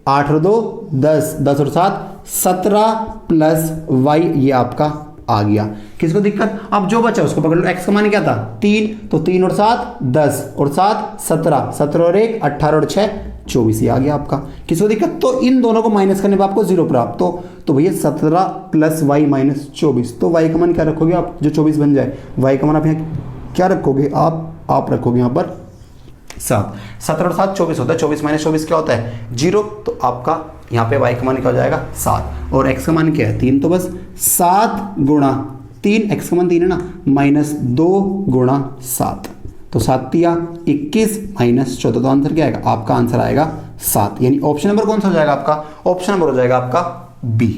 A: 8 और 2 10, 10 और 7 17 प्लस y, ये आपका आ गया। किसको दिक्कत। अब जो बचा उसको पकड़ लो, x का मान क्या था 3, तो 3 और 7 10 और 7 17, 17 और 1 18 और 6 24 ही आ गया आपका। किसको दिक्कत। तो इन दोनों को माइनस करने पर आपको 0 प्राप्त हो, तो भैया 17 प्लस वाई माइनस 24, तो y का मान क्या रखोगे आप, जो 24 बन जाए, y का मान आप यहाँ क्या रखोगे, आप रखोगे यहाँ पर 7। 17 और 7 24 होता है, 24 माइनस 24 क्या होता है 0, तो आपका यहाँ पे y का मान क्या हो जाएगा 7, और x का मान क्या है 3, तो बस 7 गुणा 3, x का मान 3 है ना, माइनस 2 गुणा 7, तो 7 तिया 21 माइनस 14, तो आंसर क्या आएगा आपका, आंसर आएगा 7। यानी ऑप्शन नंबर कौन सा हो जाएगा आपका, ऑप्शन नंबर हो जाएगा आपका बी।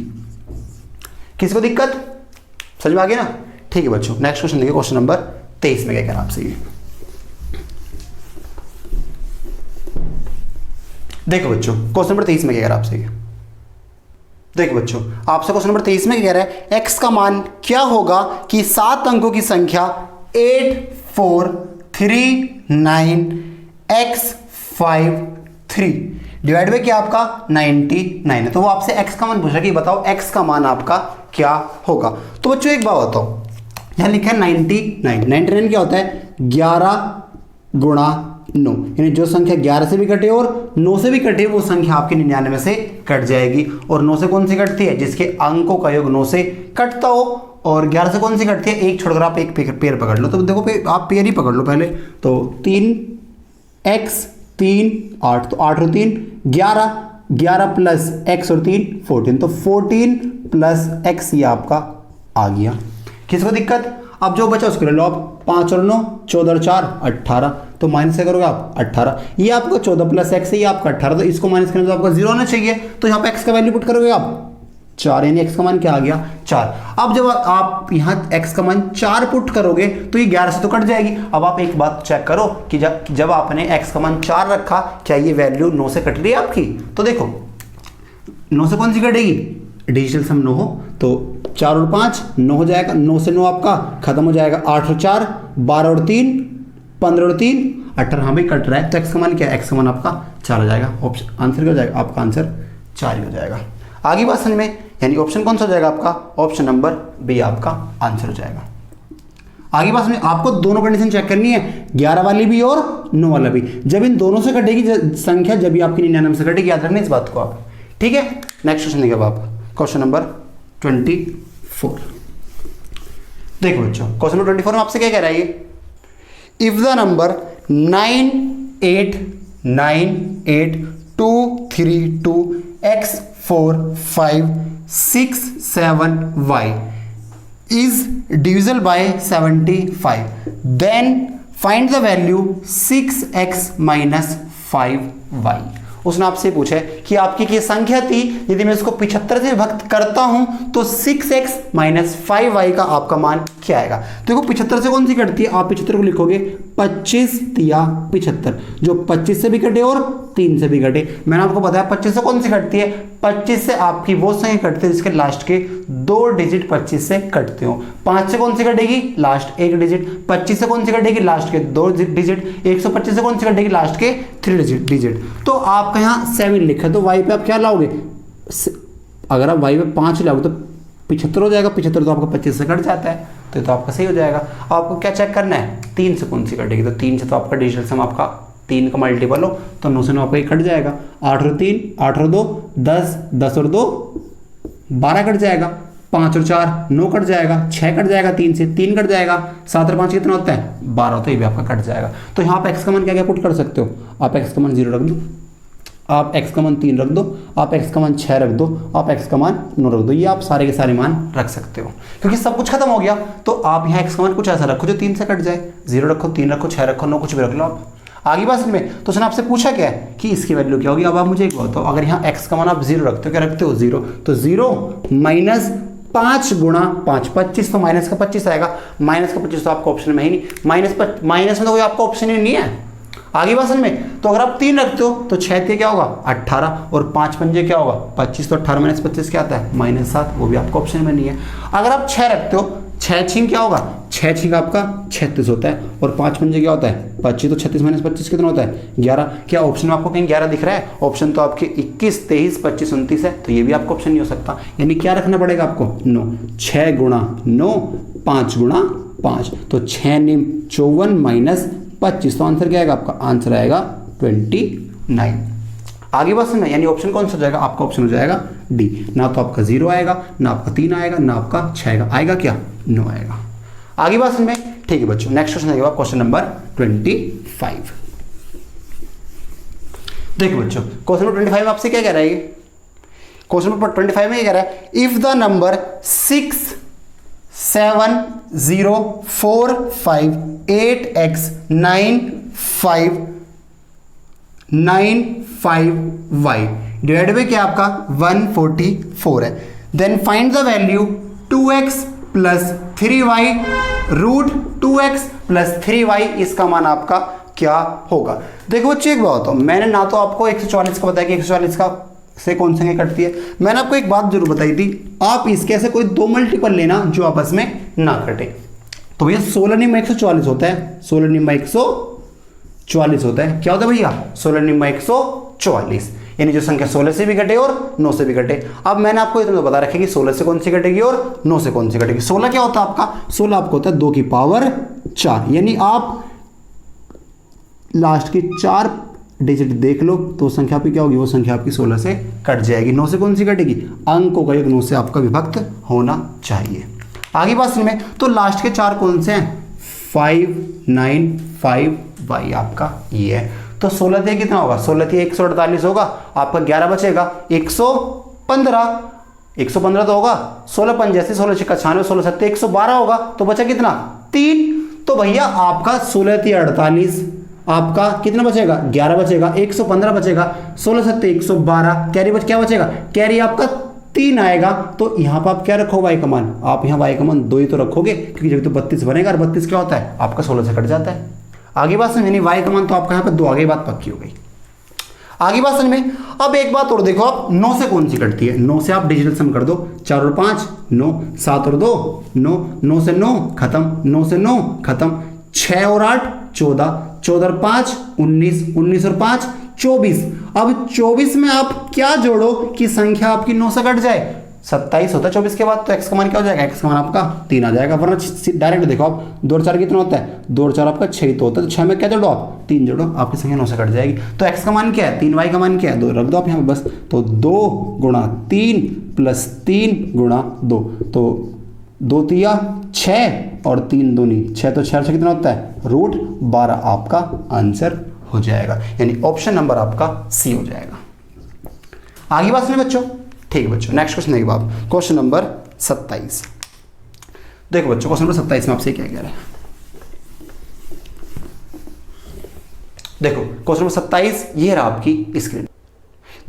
A: किसको दिक्कत, समझ में आ गया ना। ठीक है बच्चों, नेक्स्ट क्वेश्चन देखिए, क्वेश्चन नंबर 23 में क्या कह रहा है आपसे ये। देखो बच्चों क्वेश्चन नंबर 23 में क्या कह रहा है आपसे ये। देखो बच्चों आपसे क्वेश्चन नंबर 23 में क्या कह रहा है, x का मान क्या होगा कि 7 अंकों की संख्या 8 4 3 9 x 5 3 डिवाइड बाई क्या आपका 99 है। तो वो आपसे x का मान पूछा कि बताओ x का मान आपका क्या होगा। तो बच्चों एक बात बताओ, यहाँ लिखा है 99 क्या होता है 11 गुणा 9, यानी जो संख्या 11 से भी कटे और 9 से भी कटे वो संख्या आपके 99 से कट जाएगी। और 9 से कौन सी कटती है, जिसके अंकों का योग 9 से कटता हो। और 11 से कौन सी कटती है, एक छोड़कर आप एक पेयर पकड़ लो। तो देखो आप पेयर ही पकड़ लो पहले। तो 3x 3 8, तो 8 और 3 11 प्लस x और 3 14, तो 14 प्लस x ये आपका आ गया। किसको दिक्कत, अब जो बचा उसको ले लो आप। 5 और 9 14 और 4 18, तो माइनस से करोगे आप 18, ये आपका 14 प्लस x है, ये आपका 18, तो इसको माइनस करने तो आपका 0 होना चाहिए। तो यहाँ पे x का वैल्यू पुट करोगे आप 4, यानी x का मान क्या आ गया 4। अब जब आप यहाँ x का मान 4 पुट करोगे तो ये 11 से तो कट जाएगी। अब आप एक बात चेक करो कि जब आपने x का मान 4 रखा, क्या ये वैल्यू 9 से कट रही है आपकी। तो देखो 9 से कौन सी कटेगी, डिजिटल सम 9 हो तो 4 और 5 9 हो जाएगा, 9 से 9 आपका खत्म हो जाएगा, 8 और 4 12 और 3 15 और 3 18, हाँ भाई कट रहा है। तो x का मान क्या है, x का मान आपका 4 हो जाएगा। ऑप्शन आंसर क्या हो जाएगा, आपका आंसर 4 ही हो जाएगा। आगे बात समझ में, यानी ऑप्शन कौन सा हो जाएगा आपका, ऑप्शन नंबर बी आपका आंसर हो जाएगा। आगे बात समझ, आपको दोनों कंडीशन चेक करनी है, 11 वाली भी और 9 वाला भी। जब इन दोनों से कटेगी संख्या, जब भी आपकी 99 से कटेगी, याद रखना इस बात को आप, ठीक है। नेक्स्ट क्वेश्चन देखिए आप, क्वेश्चन नंबर 24। देखो बच्चों क्वेश्चन नंबर 24 में आपसे क्या कह रहा है ये, if the number 9898232567y is divisible by 75, then find the value 6x minus 5y। उसने आपसे पूछा है कि आपकी क्या संख्या थी, यदि मैं इसको 75 से विभक्त करता हूं तो 6x माइनस 5y का आपका मान क्या आएगा। देखो 75 से कौन सी कटती है, आप 75 को लिखोगे 25 या 75, जो 25 से भी कटे और 3 से भी कटे। मैंने आपको बताया 25 से कौन सी कटती है, 25 से आपकी वो संख्या कटती है जिसके लास्ट के 2 डिजिट 25 से कटते हो। 5 से कौन सी कटेगी, लास्ट 1 डिजिट। 25 से कौन सी कटेगी, लास्ट के 2 डिजिट। 125 से कौन सी कटेगी, लास्ट के 3 डिजिट। तो आपका यहाँ 7 लिखा है, तो y पे आप क्या लाओगे, अगर आप y पे 5 लाओगे तो 75 हो जाएगा। 75 तो आपका 25 से कट जाता है, तो आपका सही हो जाएगा। आपको क्या चेक करना है, 3 से कौन सी कटेगी, तो 3 से तो आपका डिजिटल सम आपका 3 का मल्टीपल हो तो 9 से 9 आपका कट जाएगा। 8 और 3 8 और 2 10, 10 और 2 12 कट जाएगा। 5 और 4 9 कट जाएगा। 6 कट जाएगा, 3 से 3 कट जाएगा। 7 और 5 कितना होता है 12 होता है, ये भी आपका कट जाएगा। तो यहाँ पे x का मान क्या क्या पुट कर सकते हो, आप x का मान 0 रख दो, आप x का मान 3 रख दो, आप x का मान 6 रख दो, आप x का मान 9 रख दो। ये आप सारे के सारे मान रख सकते हो क्योंकि सब कुछ खत्म हो गया। तो आप यहाँ x का मान कुछ ऐसा रखो जो 3 से कट जाए, 0 रखो, 3 रखो, 6 रखो, 9 कुछ भी रख लो आप। आगे बात में तो उसने आपसे पूछा क्या है कि इसकी वैल्यू क्या होगी। अब आप मुझे एक बताओ, अगर यहाँ x का मान आप 0 रखते हो, क्या रखते हो 0, तो 0 माइनस 5 गुणा 5 25, तो माइनस का 25 आएगा। माइनस का 25 तो आपका ऑप्शन में ही नहीं, माइनस में तो कोई आपका ऑप्शन ही नहीं है। आगे बात में तो अगर आप 3 रखते हो तो 6 के क्या होगा 18 और 5 पंजे क्या होगा 25, तो 18 माइनस 25 क्या आता है -7, वो भी आपका ऑप्शन में नहीं है। अगर आप 6 रखते हो, 6 छींक क्या होगा, 6 छींक आपका 36 होता है और 5 पंजे क्या होता है 25, तो 36 माइनस 25 कितना होता है 11। क्या ऑप्शन में आपको कहीं 11 दिख रहा है, ऑप्शन तो आपके 21 23 25 29 है, तो ये भी आपका ऑप्शन नहीं हो सकता। यानी क्या रखना पड़ेगा आपको 9, 6 गुणा 9 5 गुणा 5, तो 6 9 54 माइनस 25, तो आंसर क्या आएगा आपका, आंसर आएगा 29। आगे बस में यानी ऑप्शन कौन सा हो जाएगा, आपका ऑप्शन हो जाएगा डी। ना तो आपका 0 आएगा, ना आपका 3 आएगा, ना आपका 6 आएगा, आएगा क्या 9 आएगा। आगे बात में ठीक है बच्चों, नेक्स्ट क्वेश्चन आएगा क्वेश्चन नंबर 25। देखिए बच्चों क्वेश्चन नंबर 25 आपसे क्या कह रहा है, क्वेश्चन नंबर 25 में क्या कह रहा है, if the number 6 7 0 4 5 8 x 9 5 y divide by क्या आपका 144 है। Then find the value 2x plus 3y root 2x plus 3y, इसका मान आपका क्या होगा। देखो बच्चे एक बात हो, मैंने ना तो आपको 144 का बताया कि 144 का से कौन संख्या कटती है, मैंने आपको एक बात जरूर बताई थी, आप इसके ऐसे कोई 2 मल्टीपल लेना जो आपस में ना कटे। तो भैया 16 निम्न 144 होता है, 16 निम्न 44 होता है। क्या होता है भैया? 16 निम्मा 144, यानी जो संख्या 16 से भी घटे और 9 से भी घटे। अब मैंने आपको इतना बता रखा है कि 16 से कौन सी घटेगी और 9 से कौन सी घटेगी। 16 क्या होता है आपका? 16 आपको होता है 2 की पावर 4, यानी आप लास्ट के 4 डिजिट देख लो तो संख्या आपकी क्या होगी? वो संख्या आपकी 16 से कट जाएगी। 9 से कौन सी कटेगी? अंकों का योग 9 से आपका विभक्त होना चाहिए। आगे बात सुन में, तो लास्ट के 4 कौन से हैं? 5 9 5 y आपका ये है। तो 16 × कितना होगा? 16 × 148 होगा, आपका 11 बचेगा 115। 115 तो होगा, 16 5 जैसे 16 6 96, 16 7 112 होगा, तो बचा कितना? 3। तो भैया आपका 16 × 48 आपका कितना बचेगा? 11 बचेगा, 115 बचेगा, 16 7 112, कैरी क्या बचेगा? कैरी आपका 3 आएगा। तो यहाँ पर आप क्या रखो? y का मान। आप यहाँ y का मान 2 ही तो रखोगे, क्योंकि जब तो 32 बनेगा, और 32 क्या होता है? आपका 16 से कट जाता है। आगे बात समझ में, y का मान तो आपका यहाँ पर 2 आ गई, बात पक्की हो गई। आगे बात समझ में। अब एक बात और देखो, आप 9 से कौन सी कटती है? 9 से आप डिजिटल सम कर दो, 4 और 5 9, 7 और 2 9, 9 से 9 खत्म, 9 से 9 खत्म, 6 और 8 14, 14 और 5 19, 19 और 5 24। अब 24 में आप क्या जोड़ो कि संख्या आपकी 9 से कट जाए? 27 होता है 24 के बाद, तो x का मान क्या हो जाएगा? x का मान आपका 3 आ जाएगा। वरना डायरेक्ट देखो आप, 2 और 4 कितना होता है? 2 और 4 आपका 6 तो होता है, तो 6 में क्या जोड़ो आप? 3 जोड़ो, आपकी संख्या 9 से कट जाएगी। तो x का मान क्या है? 3, y का मान क्या है? 2 रख दो आप यहाँ पे बस। तो 2 × 3 + 3 × 2, तो 2 तिया 6 और 3 दूनी 6, तो 6 से कितना होता है? √12 आपका आंसर हो जाएगा, यानी ऑप्शन नंबर आपका सी हो जाएगा। आगे बात सुनिए बच्चों, ठीक है बच्चों। नेक्स्ट क्वेश्चन देखिए आप, क्वेश्चन नंबर 27। देखो बच्चों, क्वेश्चन नंबर 27 में आपसे क्या कह रहा है? देखो क्वेश्चन नंबर 27 ये रहा आपकी स्क्रीन।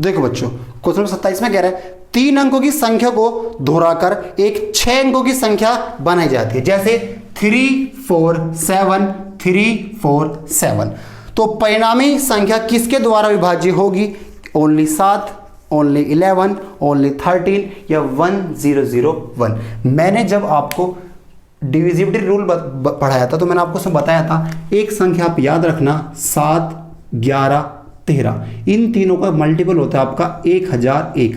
A: देखो बच्चों, क्वेश्चन नंबर 27 में कह रहा है 3 अंकों की संख्या को दोहराकर एक 6 अंकों की संख्या बनाई जाती है, जैसे 3 4 7 3 4 7। तो परिणामी संख्या किसके द्वारा विभाज्य होगी? ओनली 7, ओनली 11, ओनली 13 या 1001। मैंने जब आपको डिविजिबिलिटी रूल पढ़ाया था तो मैंने आपको सब बताया था, एक संख्या आप याद रखना 7 11 13, इन तीनों का मल्टीपल होता है आपका 1001।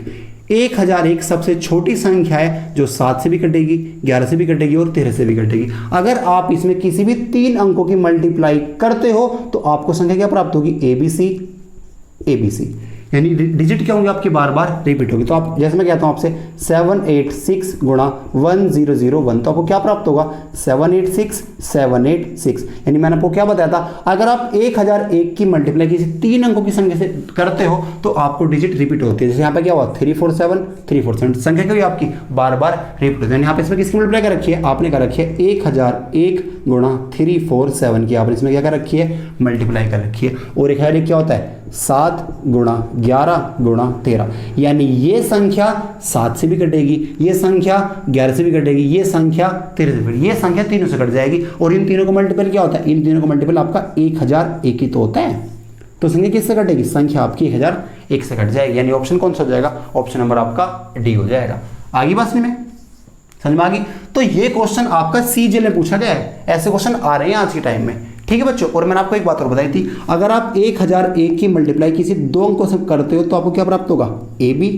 A: 1001 सबसे छोटी संख्या है जो 7 से भी कटेगी, 11 से भी कटेगी और 13 से भी कटेगी। अगर आप इसमें किसी भी 3 अंकों की मल्टीप्लाई करते हो तो आपको संख्या क्या प्राप्त होगी? ABC, यानी डिजिट क्या होंगे आपकी? बार बार रिपीट होगी। तो आप जैसे मैं कहता हूं आपसे 786 × 1001, तो आपको क्या प्राप्त होगा? 786 786। यानी मैंने आपको क्या बताया था, अगर आप 1001 की मल्टीप्लाई किसी 3 अंकों की संख्या से करते हो तो आपको डिजिट रिपीट होती है। जैसे यहाँ पे क्या हुआ? 347 347, संख्या क्या हुई आपकी? बार बार रिपीट होती है। यहाँ पे इसमें किसकी मल्टीप्लाई कर रखी है? आपने कर रखी है 1001 × 347 की, आपने इसमें क्या कर रखी है? मल्टीप्लाई कर रखी है। और 1001 क्या होता है? 7 × 11 × 13, यानी ये संख्या 7 से भी कटेगी, ये संख्या 11 से भी कटेगी, ये संख्या 13 से भी, ये संख्या तीनों से कट जाएगी। और इन तीनों का मल्टीपल क्या होता है? इन तीनों का मल्टीपल आपका 1001 ही तो होता है। तो संख्या किससे कटेगी? संख्या आपकी 1001 से कट जाएगी, यानी ऑप्शन कौन सा हो जाएगा? ऑप्शन नंबर आपका डी हो जाएगा। आगे बात समझ में आ गई? तो ये क्वेश्चन आपका सीजीएल में पूछा गया है, ऐसे क्वेश्चन आ रहे हैं आज के टाइम में, ठीक है बच्चों। और मैंने आपको एक बात और बताई थी, अगर आप 1001 की मल्टीप्लाई किसी 2 अंकों से करते हो तो आपको क्या प्राप्त होगा? AB।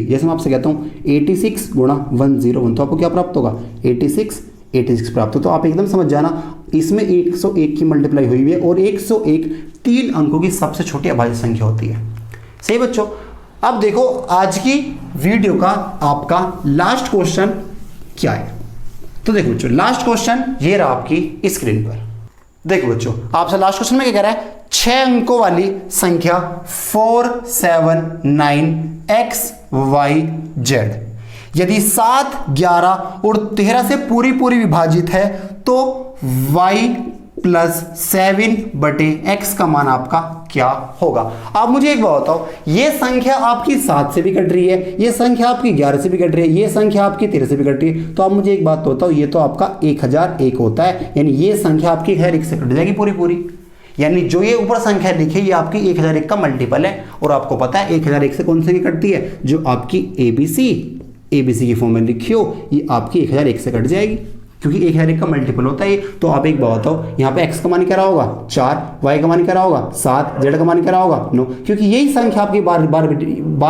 A: जैसे मैं आपसे कहता हूँ 86 × 101, तो आपको क्या प्राप्त होगा? 86 प्राप्त हो। तो आप एकदम समझ जाना, इसमें 101 की मल्टीप्लाई हुई है और 101 3 अंकों की सबसे छोटी अभाज्य संख्या होती है। सही बच्चों। अब देखो आज की वीडियो का आपका लास्ट क्वेश्चन क्या है। तो देखो बच्चों, लास्ट क्वेश्चन ये रहा आपकी स्क्रीन पर। देखो बच्चों, आपसे लास्ट क्वेश्चन में क्या कह रहा है? 6 अंकों वाली संख्या 4 7 9 x y z यदि 7 11 और 13 से पूरी विभाजित है तो y + 7/x का मान आपका क्या होगा? आप मुझे एक बात बताओ, ये संख्या आपकी 7 से भी कट रही है, ये संख्या आपकी 11 से भी कट रही है, ये संख्या आपकी 13 से भी कट रही है, तो आप मुझे एक बात बताओ, ये तो आपका 1001 होता है, यानी ये संख्या आपकी 1001 से कट जाएगी पूरी। यानी जो ये ऊपर संख्या लिखी है ये आपकी 1001 का मल्टीपल है। और आपको पता है 1001 से कौन सी कटती है? जो आपकी ABC की फॉर्म में लिखी हो, ये आपकी 1001 से कट जाएगी, क्योंकि एक हर एक का मल्टीपल होता है। तो आप एक बात बताओ, यहाँ पे x का मान क्या रहा होगा 4, y का मान क्या रहा होगा 7, z का मान क्या रहा होगा 9, क्योंकि यही संख्या आपकी बार बार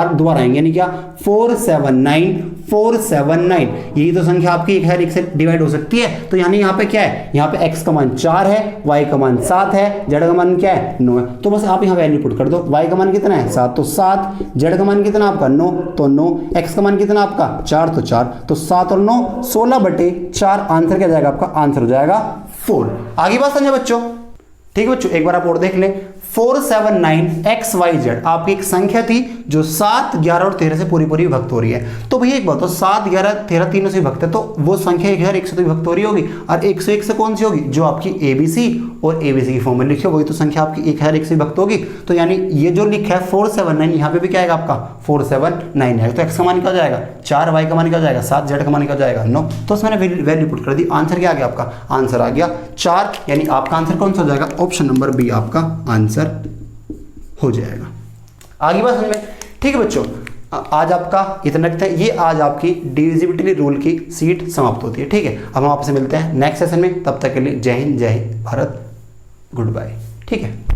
A: दोबारा आएंगे, यानी क्या 479 यही तो संख्या आपकी एक हर एक से डिवाइड हो सकती है। तो यानी यहाँ पे क्या है, यहाँ पे x का मान 4 है, y का मान 7 है, z का मान क्या है 9 है। तो बस आप यहाँ वैल्यू पुट कर दो, y का मान कितना है 7 तो 7, z का मान कितना आपका 9 तो 9, x का मान कितना आपका 4 तो 4, तो 7 और 9 16/4, आंसर क्या जाएगा आपका, आंसर हो जाएगा 4। आगे बात समझे बच्चों, ठीक है बच्चों, एक बार आप और देख लें 479xyz आपकी एक संख्या थी जो 7, 11 और 13 से पूरी विभक्त हो रही है। तो भैया एक बात तो 7, 11, 13 तीनों से विभक्त है, तो वो संख्या 1 से तो विभक्त हो रही होगी, और 101 से कौन सी होगी, जो आपकी ABC और ABC की फॉर्म में लिखी हो वही तो संख्या आपकी 1 से विभक्त होगी। तो यानी ये जो लिखा है 479, यहाँ पे भी क्या आएगा आपका 479 है। तो x का मान क्या हो जाएगा 4, y का मान क्या हो जाएगा 7, z का मान क्या हो जाएगा 9। तो उसमें मैंने वैल्यू पुट कर दी, आंसर क्या आ गया आपका, आंसर आ गया 4, यानी आपका आंसर कौन सा हो जाएगा, ऑप्शन नंबर बी आपका आंसर हो जाएगा। आगे बात समझ में, ठीक है बच्चों, आज आपका इतना तक है। ये आज आपकी डिविजिबिलिटी रूल की सीट समाप्त होती है। ठीक है, अब हम आपसे मिलते हैं नेक्स्ट सेशन में, तब तक के लिए जय हिंद, जय भारत, गुड बाय। ठीक है।